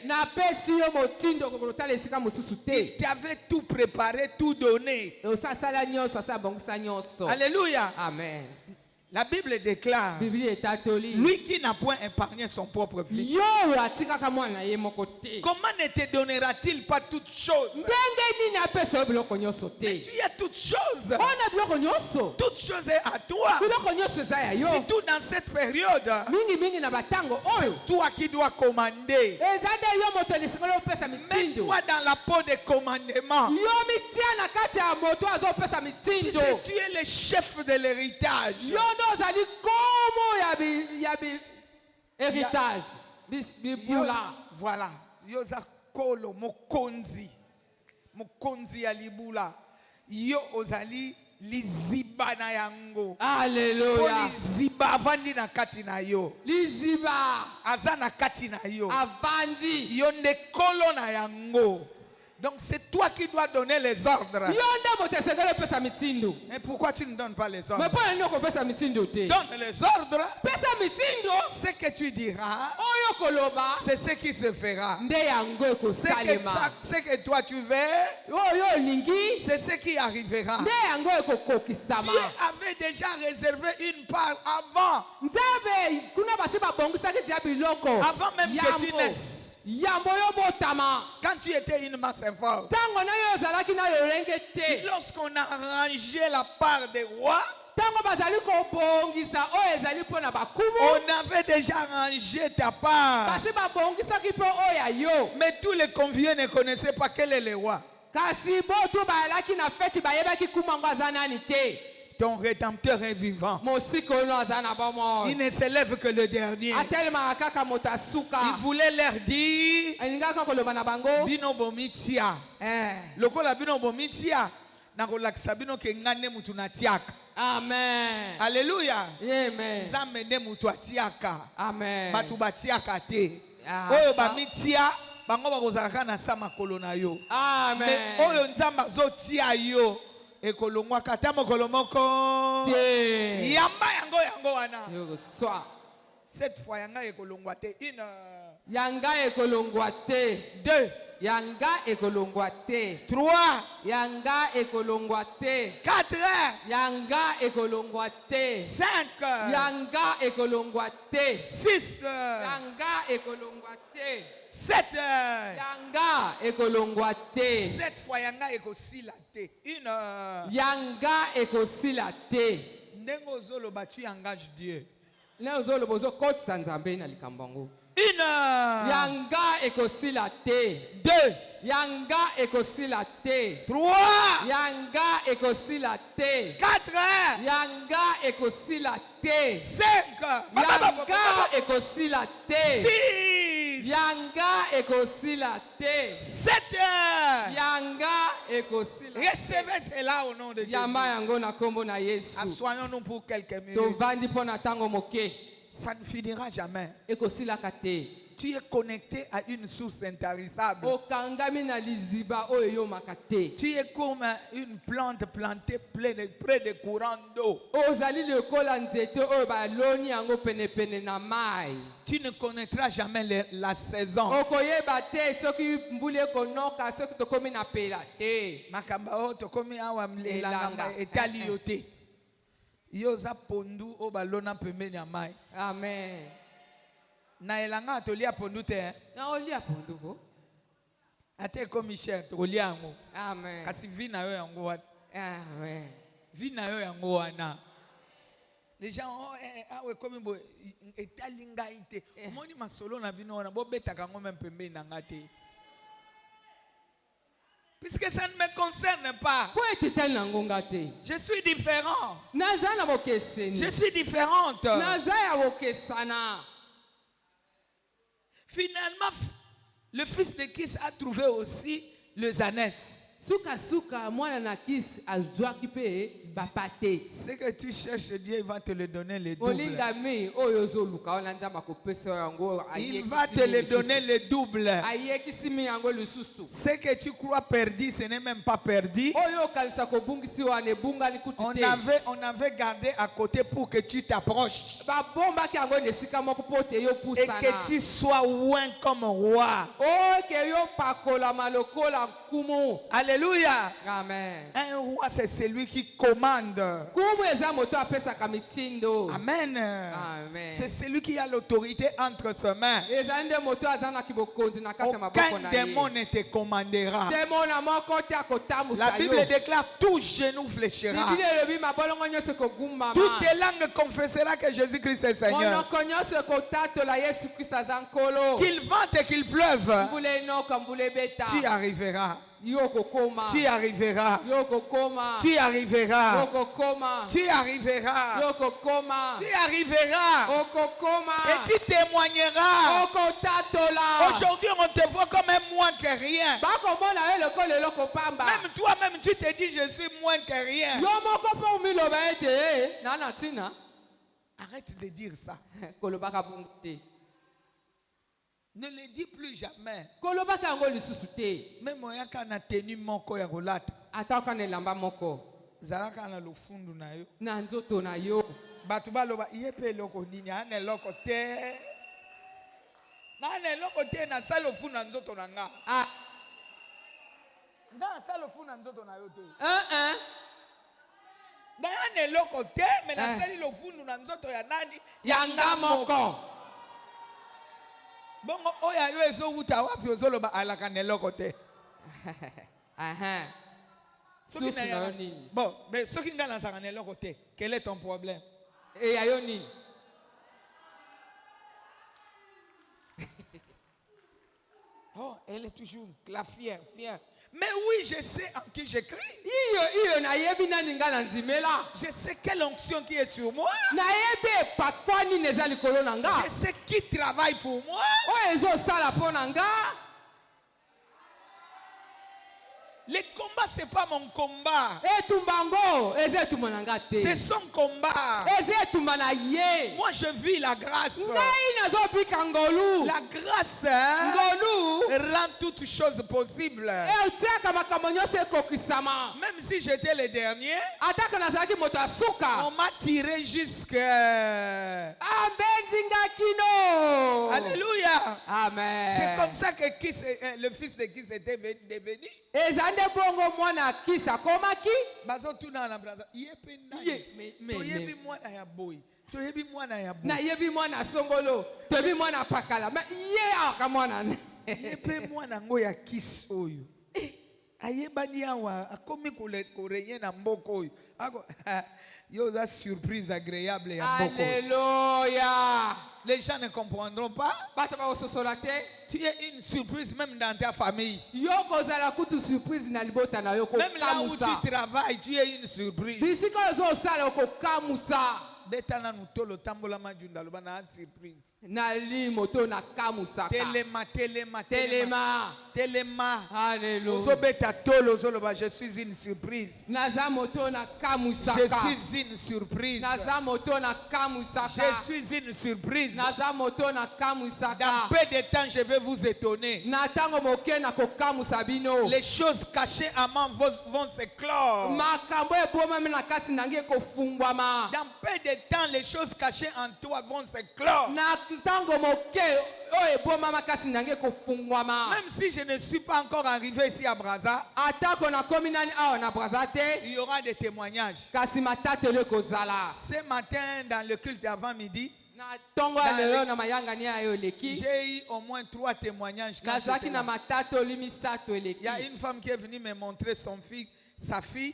Il t'avait tout préparé, tout donné. Alléluia. Amen. La Bible déclare, lui qui n'a point épargné son propre fils, comment ne te donnera-t-il pas toutes choses? Mais tu as toutes choses. Toutes choses est à toi. Surtout dans cette période, c'est toi qui dois commander. Mets-toi dans la peau des commandements. Puisque tu es le chef de l'héritage. Héritage. Voilà. Yoza kolo mokonzi. Mokonzi ya libula. Yo ozali liziba na yango. Alléluia. Liziba avandi na kati na yo. Liziba. Aza na kati na yo. Avandi. Yo nde kolo na yango. Donc c'est toi qui dois donner les ordres. Et pourquoi tu ne donnes pas les ordres? Donne les ordres. Ce que tu diras, c'est ce qui se fera. Ce que toi tu veux, c'est ce qui arrivera. Dieu avait déjà réservé une part avant. Avant même que tu naisses. Quand tu étais une masse informe, lorsqu'on a rangé la part des rois, on avait déjà rangé ta part. Mais tous les conviés ne connaissaient pas quel est le roi. Ton rédempteur est vivant. Il ne s'élève que le dernier. Il voulait leur dire Bino bomitia. Lokola bino bomitia. Nakolakisa bino ke ngane mutu na tiaka. Amen. Alléluia. Amen. Nzambe nde mutu atiaka. Amen. Batu batiaka te. Oyo bamitia bango bakozalaka na sa makolo na yo. Amen. Mais oyo nzamba zotia yo ekolongwaka ta mokolo moko. Te. Yamba yango wana. Yo soa. Cette fois yanga ekolongwa te. Une. Yanga ekolongwa te. 2. Yanga ekolongwa te. 3. Yanga ekolongwa te. 4. Yanga ekolongwa te. 5. Yanga ekolongwa te. 6. Yanga ekolongwa te. 7. Yanga ekolongwa te. Cette fois yanga ekosila te. Une. Yanga ekosila te. Ndenge ozoloba tu engage Dieu. Ne ozoloba ozokotisa Nzambe na likambo yango. Une. Yanga ekosila te. 2. Yanga ekosila te. 3. Yanga ekosila te. 4. Yanga ekosila te. 5. Yanga ekosila te. 6. Yanga ekosila te. 7. Yanga ekosila te. Recevez cela au nom de Jésus. Yamba yango na kombo na Yesu. Assoyons-nous pour quelques minutes. Tovandi mpo na ntango moke. Ça ne finira jamais. Ekosilaka te. Tu es connecté à une source intarissable. Okangami na liziba oyo eyomaka te. Tu es comme une plante plantée près des courants d'eau. Ozali lokola nzete oyo baloni yango penepene na mai. Tu ne connaîtras jamais la saison. Okoyeba te soki mbula ekonoka soki tokomi na pela te. Makamba o tokomi awa elanga etali yo te. Yo za pondu o balona pembeni ya mai. Amen. Na elanga tolia pondu te. Na olia pondu ko. Ate ko Michel tolia yango. Amen. Kasi vi na yo yango wa. Amen. Vi na yo yango wana. Les gens awe komi bo etali ngai te. Omoni masolo na bino wana bo betaka ngo même pembeni na ngate. Puisque ça ne me concerne pas. Je suis différent. Je suis différente. Finalement, le fils de Kis a trouvé aussi le Zanès. Suka suka mwana na Kis azwaki pe bapate. Ce que tu cherches, Dieu va te le donner le double. Il va te le donner le double. Ce que tu crois perdu, ce n'est même pas perdu. On avait gardé à côté pour que tu t'approches. Et que tu sois loin comme roi. Alléluia. Amen. Un roi, c'est celui qui commande. Amen. Amen. C'est celui qui a l'autorité entre ses mains. Aucun démon ne te commandera. La Bible déclare tout genou fléchira. Toute langue confessera que Jésus-Christ est Seigneur. Qu'il vente et qu'il pleuve, tu arriveras. Tu arriveras. Tu arriveras. Tu arriveras. Tu arriveras. Et tu témoigneras. Aujourd'hui, on te voit comme un moins que rien. Même toi-même, tu te dis, je suis moins que rien. Arrête de dire ça. Ne le dis plus jamais. Même moi, quand on a tenu mon corps à roulate. Zalaka na lofundu na yo. Na nzoto na yo. Batuba loba yepe loko nini ane loko te. Na ane loko te na salo fu na nzoto na nga. Ah. Na salo fu na nzoto na yo te. Na ane loko te me na sali lo fundu na nzoto ya nani? Yanga moko. Bongo oya yo ezo wuta wapi ozoloba alaka ne loko te. Bon, mais ce qui n'a pas de côté, quel est ton problème? Et ayoni. Oh, elle est toujours la fière. Mais oui, je sais en qui j'écris. Je sais quelle onction qui est sur moi. Je sais qui travaille pour moi. Le combat, c'est pas mon combat. etumbango eza etumba na nga te C'est son combat. eza etumba na ye Moi, je vis la grâce. ngai nazobika ngolu La grâce hein, ngolu rend toutes choses possibles. etiaka makambo nyonso ekokisama Même si j'étais le dernier, ataka nazalaki moto ya suka on m'a tiré jusque. ambenzinga kino Alléluia. amen C'est comme ça que le fils de qui était devenu. eza nde bongo mwana kisi akomaki Bazo tuna na braza. Yepe Ye, nani. me- Toyebi mwana ya boy. Toyebi mwana ya boy. nayebi mwana songolo toyebi mwana pakala me ye aka mwana ne Yepe mwana ngo ya kisi oyo. Ayebani awa akomi korenye na mboko oyo. Ako yo za surprise agréable ya mboko. Alléluia. Les gens ne comprendront pas. Bato bakososola te Tu es une surprise même dans ta famille. yo kozala kutu surprise na libota na yo Même là où kokamusa tu travailles, tu es une surprise. bisika ozosala okokamusa Betana nutolo tambola majunda loba na surprise. nali moto nakamusaka Telema. telema Telema. Alléluia. Ozobeta tolo zoloba je suis une surprise. naza moto Je nakamusaka suis une surprise. naza moto Je nakamusaka suis une surprise. naza moto Dans nakamusaka peu de temps, je vais vous étonner. na ntango moke nakokamusa bino Les choses cachées à moi vont se clore. makambo ebomami na kati na ngai ekofungwama Dans peu de temps, les choses cachées en toi vont se clore. na ntango moke oyo ebomama kati na ngai ekofungwama Même si je ne suis pas encore arrivé ici à Brazza, atako nakomi nani awa na braza te il y aura des témoignages. kasi matatelo ekozala Ce matin, dans le culte avant-midi, na ntongo ya lelo na mayangani ayo eleki j'ai eu au moins 3 témoignages. Quand nazalaki j'étais na là. matatoli misato Il eleki y a une femme qui est venue me montrer sa fille.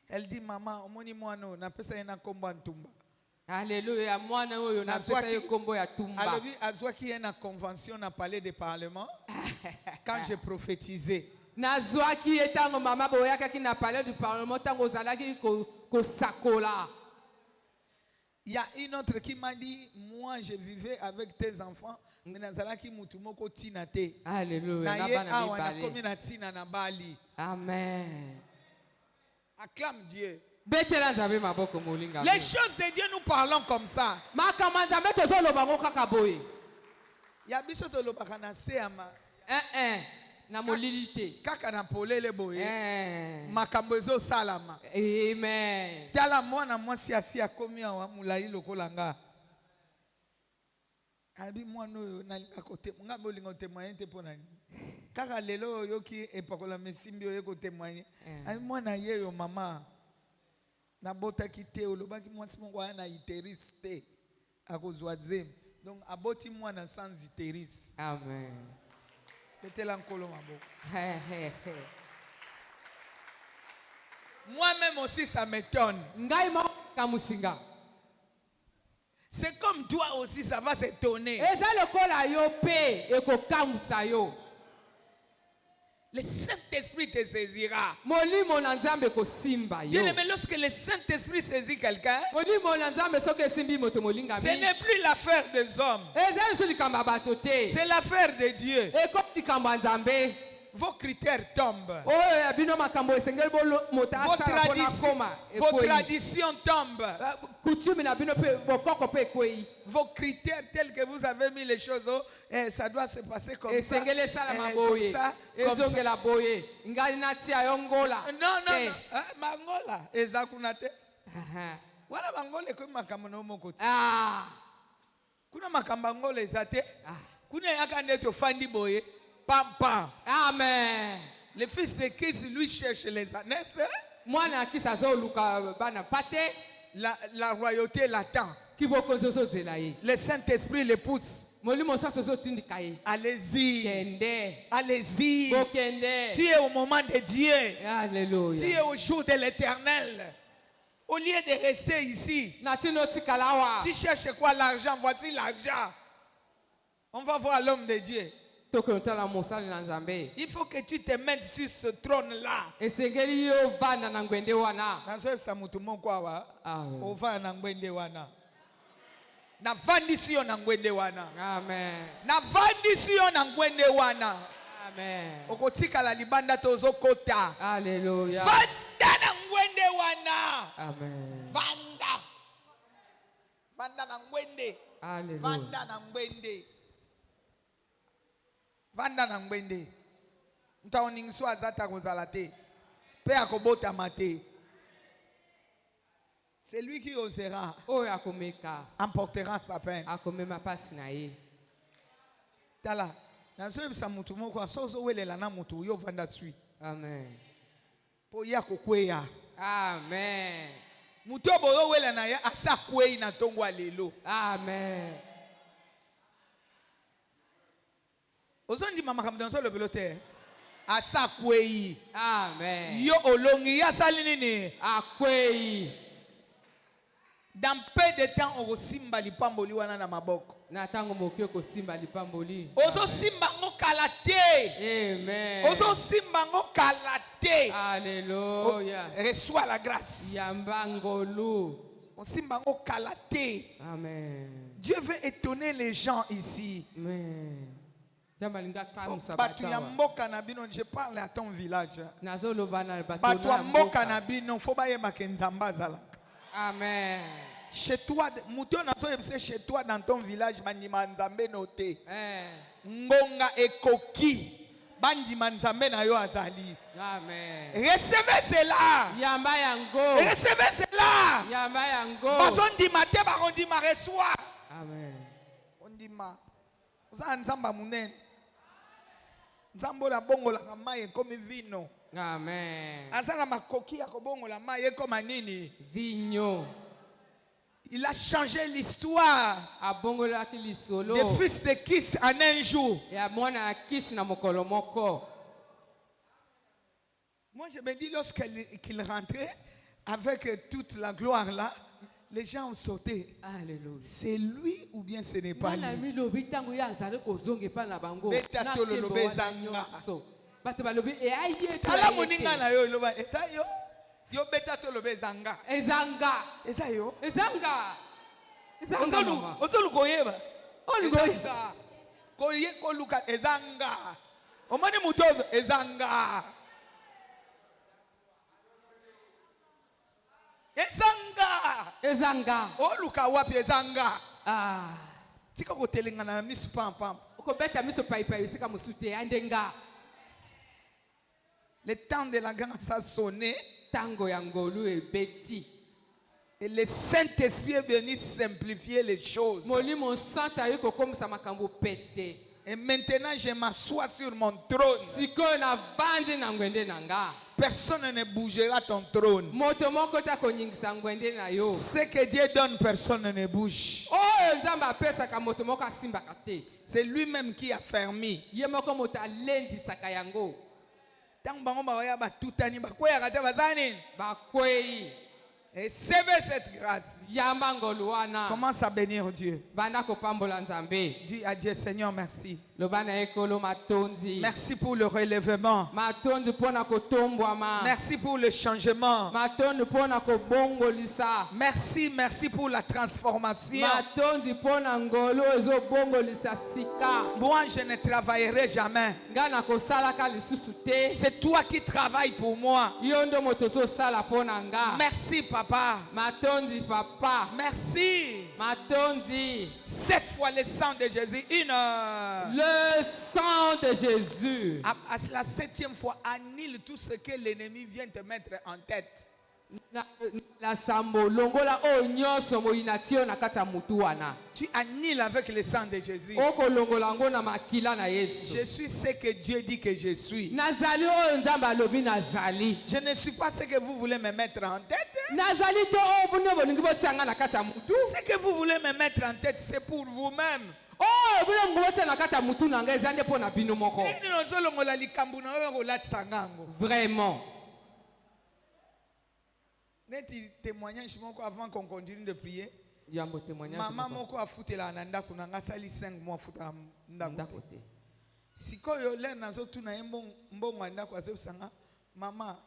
Elle dit, maman, omoni mwana na pesa yena kombo ntumba. Alléluia, mwana oyo napesa ye kombo ya tumba Alobi azwaki ye na convention na palais de parlement quand j'ai prophétisé. nazwaki ye ntango mama boyakaki na palais du parlement ntango ozalaki kosakola Il y a une autre qui m'a dit, moi je vivais avec tes enfants, mais nazalaki mutu moko tina te. Alléluia, Na na ye bana awa na komi mibale na tina na bali. amen Acclame Dieu. betela nzambe maboko molinga Les choses de Dieu, nous parlons comme ça. makambo ya nzambe tozoloba ngo kaka boye Ya biso tolobaka na se ama na molili te kaka na polele boye. Makambo ezosalama. amen Tala mwana mwasi asi akomi awa mulai lokola nga. Abi mwana oyo nalinga kote nga bolinga témoigner te pona ni. Kaka lelo yoki epakola mesimbi oyo ko témoigner. Abi mwana yeyo mama. Na botaki te olobaki mwasi moko ana iteris te. Akozwa zem. Donc aboti mwana sans iteris. amen Betela nkolo maboko. Moi-même aussi ça m'étonne. ngai moko kamusinga C'est comme toi aussi ça va s'étonner. eza lokola yo mpe ekokamusa yo Le Saint-Esprit te saisira. molimo na nzambe ekosimba yo Bien aimé, lorsque le Saint-Esprit saisit quelqu'un, molimo na nzambe soki esimbi moto ce molingami n'est plus l'affaire des hommes. eza liso likambo ya bato te C'est l'affaire de Dieu. ekomi likambo ya nzambe Vos critères tombent. oyo ya bino makambo esengeli moto asala mpona koma Vos ekwei traditions tombent. coutume na bino mpe bokoko mpe ekwei Vos critères tels que vous avez mis les choses, ça doit se passer comme ça. esengeli esalama Comme boye ça, comme ça. ezongela boye ngai natia yo ngola Non, te. non. Mangola. Eza kuna te. Wana mangola ekomi makambo na yo moko te. Ah, Kuna makambo ya ngola eza te. ah. Kuna yaka nde tofandi boye. Pam pam. Amen. Le fils de Kis, lui, cherche les annexes. Mwana ya kisi azoluka bana pate La royauté l'attend. kibokonzi ozozela ye Le Saint-Esprit le pousse. molimo mosusu ozotindika ye Allez-y. kende Allez-y. bokende Tu es au moment de Dieu. Tu es alleluya au jour de l'Éternel. Au lieu de rester ici, na ntina otikala awa tu cherches quoi? L'argent. Voici l'argent. On va voir l'homme de Dieu. tokoyo tala mosali na nzambe Il faut que tu te mettes sur ce trône-là. esengeli yo vanda na ngwende wana Nazoyebisa mutu moko awa. Amen. Ovanda na ngwende wana. Navandisi yo na ngwende wana. Amen. Navandisi yo na ngwende wana. Amen. Okotika la libanda tozo kota. Alléluia. Vanda na ngwende wana. Amen. Vanda. Vanda na ngwende. Alléluia. Vanda na ngwende. Vanda na ngwende. Nta oningiso azata kozala te. Pe akobota mate. C'est lui qui osera. Oyo akomeka. Emportera sa peine. Akomema pasi na ye. Tala. Nazo ebisa mutu moko asozo welela na mutu yo vanda tsui. Amen. Po ya kokweya. Amen. Mutu oboyo wela na ya asa kwei na tongo alelo. Amen. Ozondi mama kamdanso le belote. Asa kwei. Amen. Yo olongi ya sali nini? Akwei. Dans peu de temps on simba lipamboli wana na maboko. Na tango moki kosimba lipamboli. Ozo simba ngo kalate. Amen. Ozo simba ngo kalate. Alléluia. Reçois la grâce. Yambangolu. On simba ngo kalate. Amen. Dieu veut étonner les gens ici. Amen. Batu ya mboka na bino, je parle à ton village. Batu ya mboka na bino, faut ba yeba ke nzamba azalaka. Amen. Chez toi, muto na so yebise chez toi dans ton village bandima nzambe note. Ngonga ekoki bandima nzambe na yo azali. Amen. Recevez cela. Yamba yango. Recevez cela. Yamba yango. Bazondima te barondima reçoit. Amen. Ondima. Oza nzamba munene. Nzambo la bongo la mai comme vino. Amen. Azana makoki ya kobongo la mai comme nini? Vigno. Il a changé l'histoire des fils de Kis en un jour. Moi, je me dis, lorsqu'il rentrait avec toute la gloire là, les gens ont sauté. C'est lui ou bien ce n'est pas lui? Yo beta to lobe zanga. Ezanga. Eza yo. Ezanga. Ezanga. Ozolu koyeba. Olukoyeba. Koye koluka ezanga. Omani mutozo ezanga. Ezanga. Ezanga. Oluka wapi ezanga. Ah. Tika ko telengana na misu pam pam. Ko beta misu pai pai sika musute andenga. Le temps de la grâce a sonné. Tango yangolu e beti. Et le Saint-Esprit est venu simplifier les choses. Molimo santa yiko comme ça makambo pete. Et maintenant je m'assois sur mon trône. Siko na vandi na ngwende nanga. Personne ne bougera ton trône. Moto moko ta konyingisa ngwende na yo. Ce que Dieu donne, personne ne bouge. Oh, nzamba pesa ka moto moko asimba kate. C'est lui-même qui a fermé. Ye moko moto alendi saka yango. Tant bango baoya batutani bakoya kata bazani. Bakwei. Recevez cette grâce. Yamba ngoluana. Commence à bénir Dieu. Banda ko pambola nzambe. Dis à Dieu, Seigneur, merci. Lobana ekolo matonzi. Merci pour le relèvement. Matonzi pona ko tombwama. Merci pour le changement. Matonzi pona ko bongolisa. Merci pour la transformation. Matonzi pona ngolo ezo bongolisa sika. Moi, je ne travaillerai jamais. Ngana ko salaka lisusu te. C'est toi qui travailles pour moi. Yondo motozo sala pona nga. Merci, papa. Matonzi papa. Merci. Matonzi. 7 fois le sang de Jésus. Le sang de Jésus. À la 7e fois, annule tout ce que l'ennemi vient te mettre en tête. La sambo longola o nyonso moinatio na kata mutuana. Tu annules avec le sang de Jésus. Oko longola ngo na makila na Yesu. Je suis ce que Dieu dit que je suis. Nazali o nzamba lobi nazali. Je ne suis pas ce que vous voulez me mettre en tête. Nazali to o bunyo bolingi botanga na kata mutu. Ce que vous voulez me mettre en tête, c'est pour vous-même. Oh, bunyo ngobote na kata mutu na nga ezande po na bino moko. Vraiment. Neti témoignage moko avant qu'on continue de prier. Yambo témoignage. Maman moko a foutu la nanda kuna ngasali 5 mois futa ndako. Sikoyo le nazo tuna mbongo ndako azo sanga. Mama,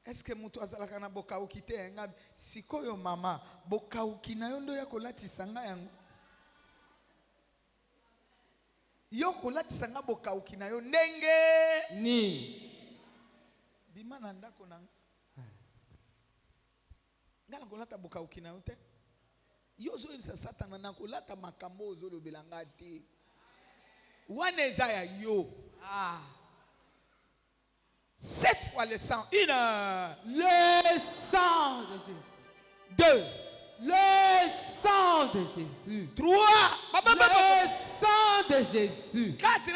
est-ce que mutu azalaka na bokauki te nga sikoyo mama bokauki na yondo ya kolati sanga yango. Yo kolatisa nga bokauki na yo ndenge. Ni. Bima na ndako na nga na kolata bokauki na yo te. Yo zo yebisa Satana na kolata makambo ozolobela nga te. Wana eza ya yo. Ah. 7 fois le sang. 1. Le sang de Jésus. 2. Le sang de Jésus. 3. Le sang de Jésus. 4.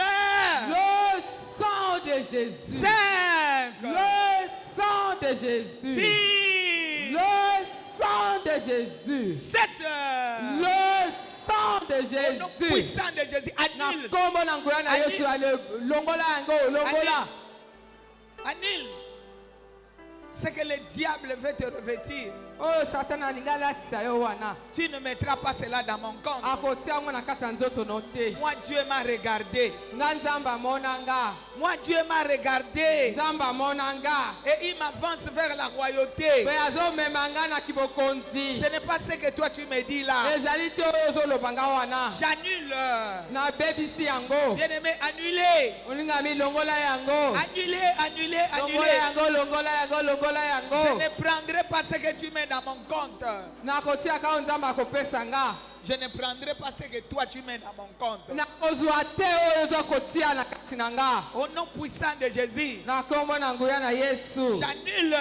Le sang de Jésus. 5. Le sang de Jésus. 6. Le sang de Jésus. 7. Le sang de Au nom Jésus. puissant de Jésus. Na Annule. kombo na nguya na Yesu ale longola yango longola. Annule. C'est que le diable veut te revêtir. Oh Satan alinga latisa yo wana. Tu ne mettras pas cela dans mon compte. Akotia ngo na kata nzoto no te. Moi, Dieu m'a regardé. Nga nzamba monanga. Moi, Dieu m'a regardé. Nzamba monanga. Et il m'avance vers la royauté. Pe azo memanga na kibokonzi. Ce n'est pas ce que toi tu me dis là. Ezali te ozo lobanga wana. J'annule. Na bebisi yango. Bien-aimé, annulé. Olinga mi longola yango. Annulé, annulé, Longola annulé. yango, longola yango, longola Je yango. ne prendrai pas ce que tu mets dans mon compte. Na kotia ka nzamba akopesa nga. Je ne prendrai pas ce que toi tu mets dans mon compte. Na kozwa te oyo ozo kotia na kati na nga. Au nom puissant de Jésus, Na kombo na nguya na Yesu. j'annule.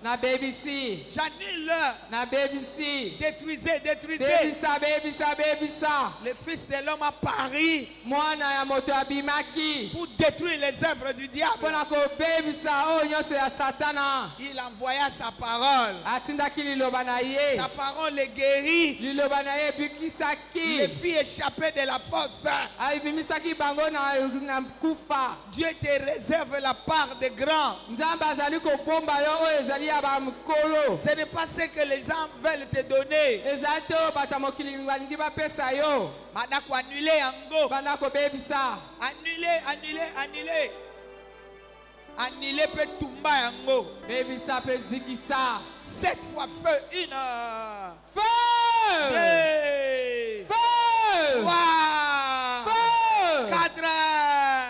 Na bebisi. J'annule. Na bebisi. Détruisez, détruisez. Bebisa, bebisa, bebisa. Le Fils de l'homme a pari Mwana ya moto abimaki. pour détruire les œuvres du diable. Mpona kobebisa oyo nyonso ya Satana. Il envoya sa parole. Atindaki liloba na ye. Sa parole les guérit. Liloba na ye Les ebikisaki. filles échappées de la force. Abimisaki bango na kufa. Dieu te réserve la part des grands. Nzambe azali kobomba yo oyo ezali ya bamikolo. Ce n'est pas ce que les gens veulent te donner. Ezali te oyo bato ya mokili balingi bapesa yo. Maintenant, annuler yango. Banda kobebisa. Annuler, annuler, annuler. Annuler peut tumba yango. Bebisa mpe zikisa. 7 fois feu. 1. Feu! 2. Feu! 3. Feu! 4.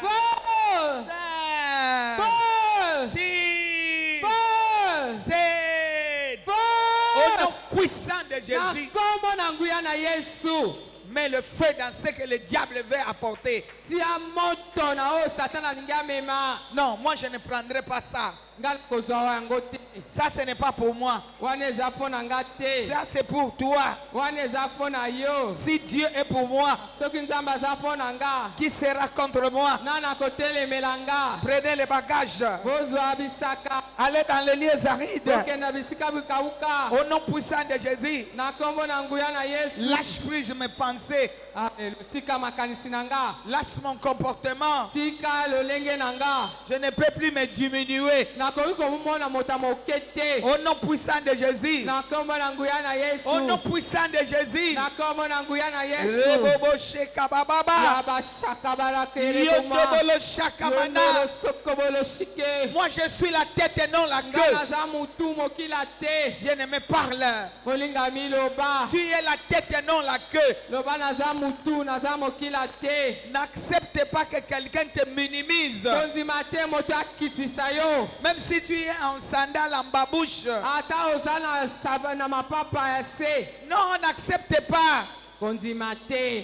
Feu! 5. Feu! 6. Feu! 7. Au Feu! nom puissant de Na Jésus, kombo na nguya na Yesu. mets le feu dans ce que le diable veut apporter. Tia moto na oyo Satana alingi amema. Non, moi je ne prendrai pas ça. Nga kozwa yango te. Ça, ce n'est pas pour moi. Wana eza mpo na nga te. Ça, c'est pour toi. Wana eza mpo na yo. Si Dieu est pour moi, Soki Nzambe aza mpo na nga. qui sera contre moi? Nani akotelemela nga. Prenez les bagages. Bozwa bisaka. Allez dans les lieux arides. Bokenda bisika bikauka. Au nom puissant de Jésus, Na kombo na nguya na Yesu. lâche prise mes pensées. Alléluia. Tika makanisi na nga. Lâche mon comportement. Tika lolenge na nga. Je ne peux plus me diminuer. Nakoki komona moto moke te. Au nom puissant de Jésus. Na kombo na nguya na Yesu. Au nom puissant de Jésus. Na kombo na nguya na Yesu. Rebobo shekabababa. Yabashaka barakere koma. Yondobolo shakamana. Yondolo sokobolo shike. Moi je suis la tête et non la Nga queue. naza mutu mokila te. Bien-aimé, parle. Molinga mi loba. Tu es la tête et non la queue. Loba naza mutu naza mokila te. N'accepte pas que quelqu'un te minimise. Konzima te moto akitisa yo. Même si tu es en sandales, en babouche. Ata oza na mapapa ya se. Non, n'accepte pas. Konzima te.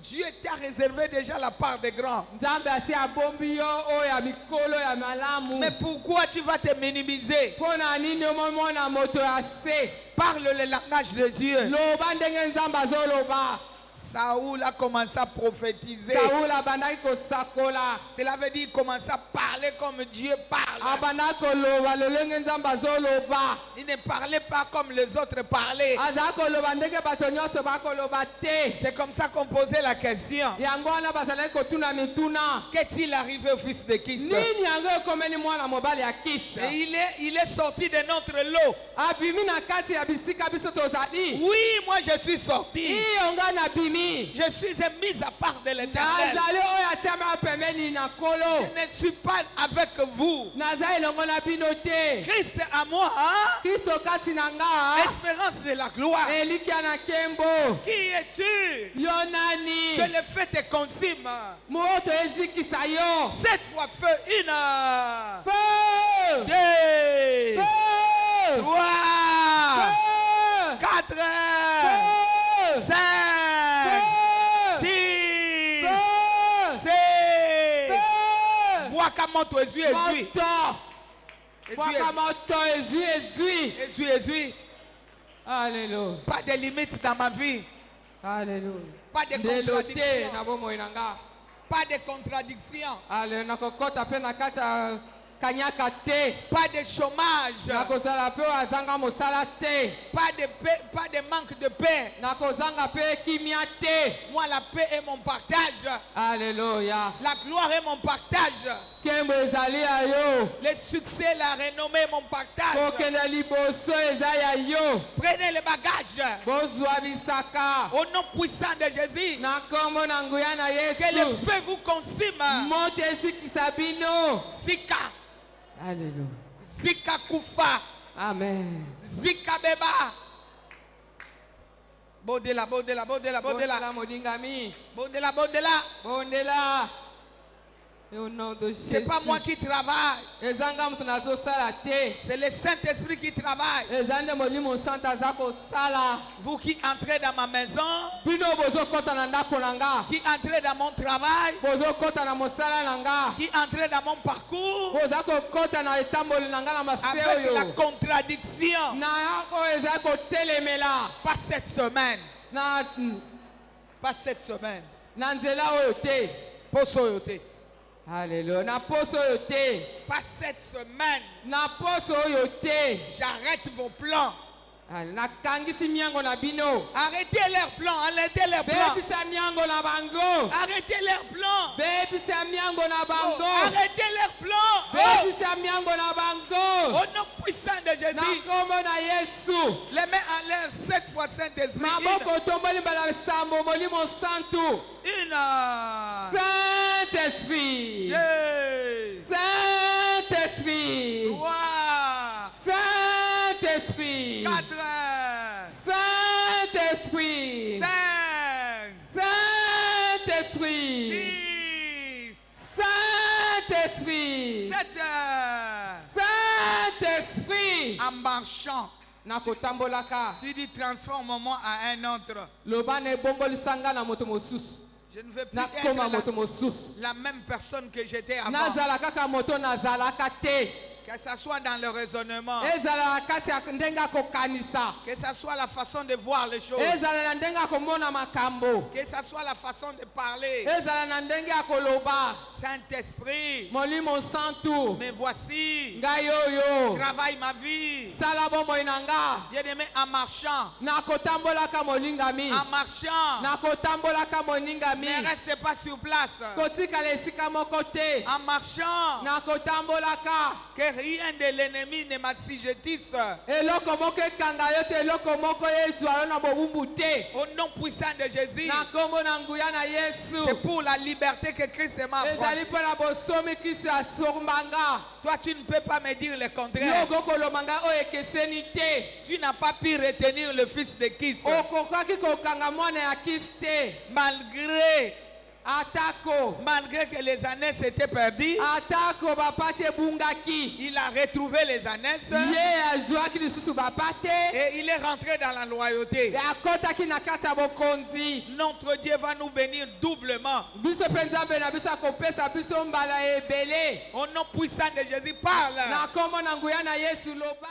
Dieu t'a réservé déjà la part des grands. Nzambe asi abombi yo oyo ya mikolo ya malamu. Mais pourquoi tu vas te minimiser? Mpo na nini omomona moto ya se. Parle le langage de Dieu. Loba ndenge Nzambe azoloba. Saoul a commencé à prophétiser. Saul abandaki kosakola. Cela veut dire commencer à parler comme Dieu parle. Abandaki koloba lolenge Nzambe azoloba. Il ne parlait pas comme les autres parlaient. Azalaki koloba ndenge bato nyonso bakoloba te. C'est comme ça qu'on posait la question. Yango wana bazalaki kotuna mituna. Qu'est-il arrivé au fils de Kis? Nini yango ekomeli mwana mobali ya Kisa? Et il est sorti de notre lot. Abimi na kati ya bisika biso tozali. Oui, moi je suis sorti. Iyo nga na andimi Je suis un mis à part de l'Éternel. nazali oyo atiama pembeni na nkolo Je ne suis pas avec vous. naza elongo na bino te Christ à moi, hein? kristo kati na nga Espérance de la gloire. elikia na nkembo Qui es-tu yo nani que le feu te consume? moto ezikisa yo 7 fois feu, 1, feu 2, feu 3, feu 4, feu 5, 6, feu 7. feu Boaka moto, essuie, essuie. moto bwaka moto ezwi Essuie. Alléluia. Pas de limite dans ma vie. Alléluia. Pas de ndelo te contradiction. na bomoi na nga Pas de contradiction. ale nakokɔta mpe na kati ya kanyaka te Pas de chômage. nakozala mpe oyo azanga mosala te Pas de manque de paix. nakozanga mpe kimia te Moi, la paix est mon partage. alleluya La gloire est mon partage. nkembo ezali ya yo Le succès, la renommée est mon partage. kokende liboso eza ya yo Prenez le bagage. bozwa bisaka Au nom puissant de Jésus. na nkombo na nguya na Que le yesu feu vous consume. moto ezikisa bino Zika. alleluya Zika kufa. amen Zika beba. Bondela. bondela molingami Bondela. bondela au nom de C'est jésus pas moi qui travaille. ezanga moto nazosala te C'est le Saint-Esprit qui travaille. eza nde molimo santo aza kosala Vous qui entrez dans ma maison, bino bozokɔta na ndako na nga qui entrez dans mon travail, bozokɔta na mosala na nga qui entrez dans mon parcours, boza kokɔta na etamboli na nga na mase avec la oyo contradiction. na oyo ezali kotelemela Pas cette semaine. na Pas cette semaine. na nzela oyo te Posoyote. alleluya na poso oyo te Pas cette semaine. na poso oyo te J'arrête vos plans. nakangisi miango na bino Arrêtez leurs plans. Arrêtez leurs plans. bebisa miango na bango Arrêtez leurs plans. bebisa miango na Oh, bango arrêtez leurs plans. Oh, bebisa miango na bango au nom puissant de na Jésus. nkombo na yesu Les mains en l'air 7 fois Saint-Esprit. maboko tomboli mbala sambo molimo santu Une. Saint-Esprit 2. Saint-Esprit 3. Saint-Esprit 4. Saint-Esprit 5. Saint-Esprit 6. Saint-Esprit 7. Saint-Esprit En marchant, nakotambolaka tu dis transforme-moi à un autre. loba na ebongolisanga na moto mosusu Je ne veux plus nakoma moto être mosusu la même personne que j'étais avant. nazala kaka moto nazalaka te Que ce soit dans le raisonnement, ezala na kati ya ndenge ya kokanisa que ce soit la façon de voir les choses, ezala na ndenge ya komona makambo que ce soit la façon de parler. ezala na ndenge ya koloba Saint-Esprit, molimo santu me voici, ngai oyo travaille ma vie. sala bomoi na nga Bien-aimé, en marchant, nakotambolaka molingami en marchant, nakotambolaka moningami ne reste pas sur place. kotikala esika moko te En marchant, nakotambolaka que rien de l'ennemi ne m'assujettisse. eloko moko ekanga yo te eloko moko ezwa yo na bobumbu te Au nom puissant de Jésus, na nkombo na nguya na yesu c'est pour la liberté que Christ m'a ezali apporté. mpo na bosomi kristo asombanga Toi, tu ne peux pas me dire le yo contraire. okokoloba nga oyo ekeseni te Tu n'as pas pu retenir le fils de Christ. okokaki kokanga mwana ya kisi te Malgré que les années s'étaient perdues, atako bapa te ebungaki il a retrouvé les années ye azwaki lisusu bapa te et il est rentré dans la loyauté. akɔtaki na kati ya bokonzi Notre Dieu va nous bénir doublement. biso mpe nzambe na biso akopesa biso mbala ebele Au nom puissant de Jésus, parle. na nkombo na nguya na yesu loba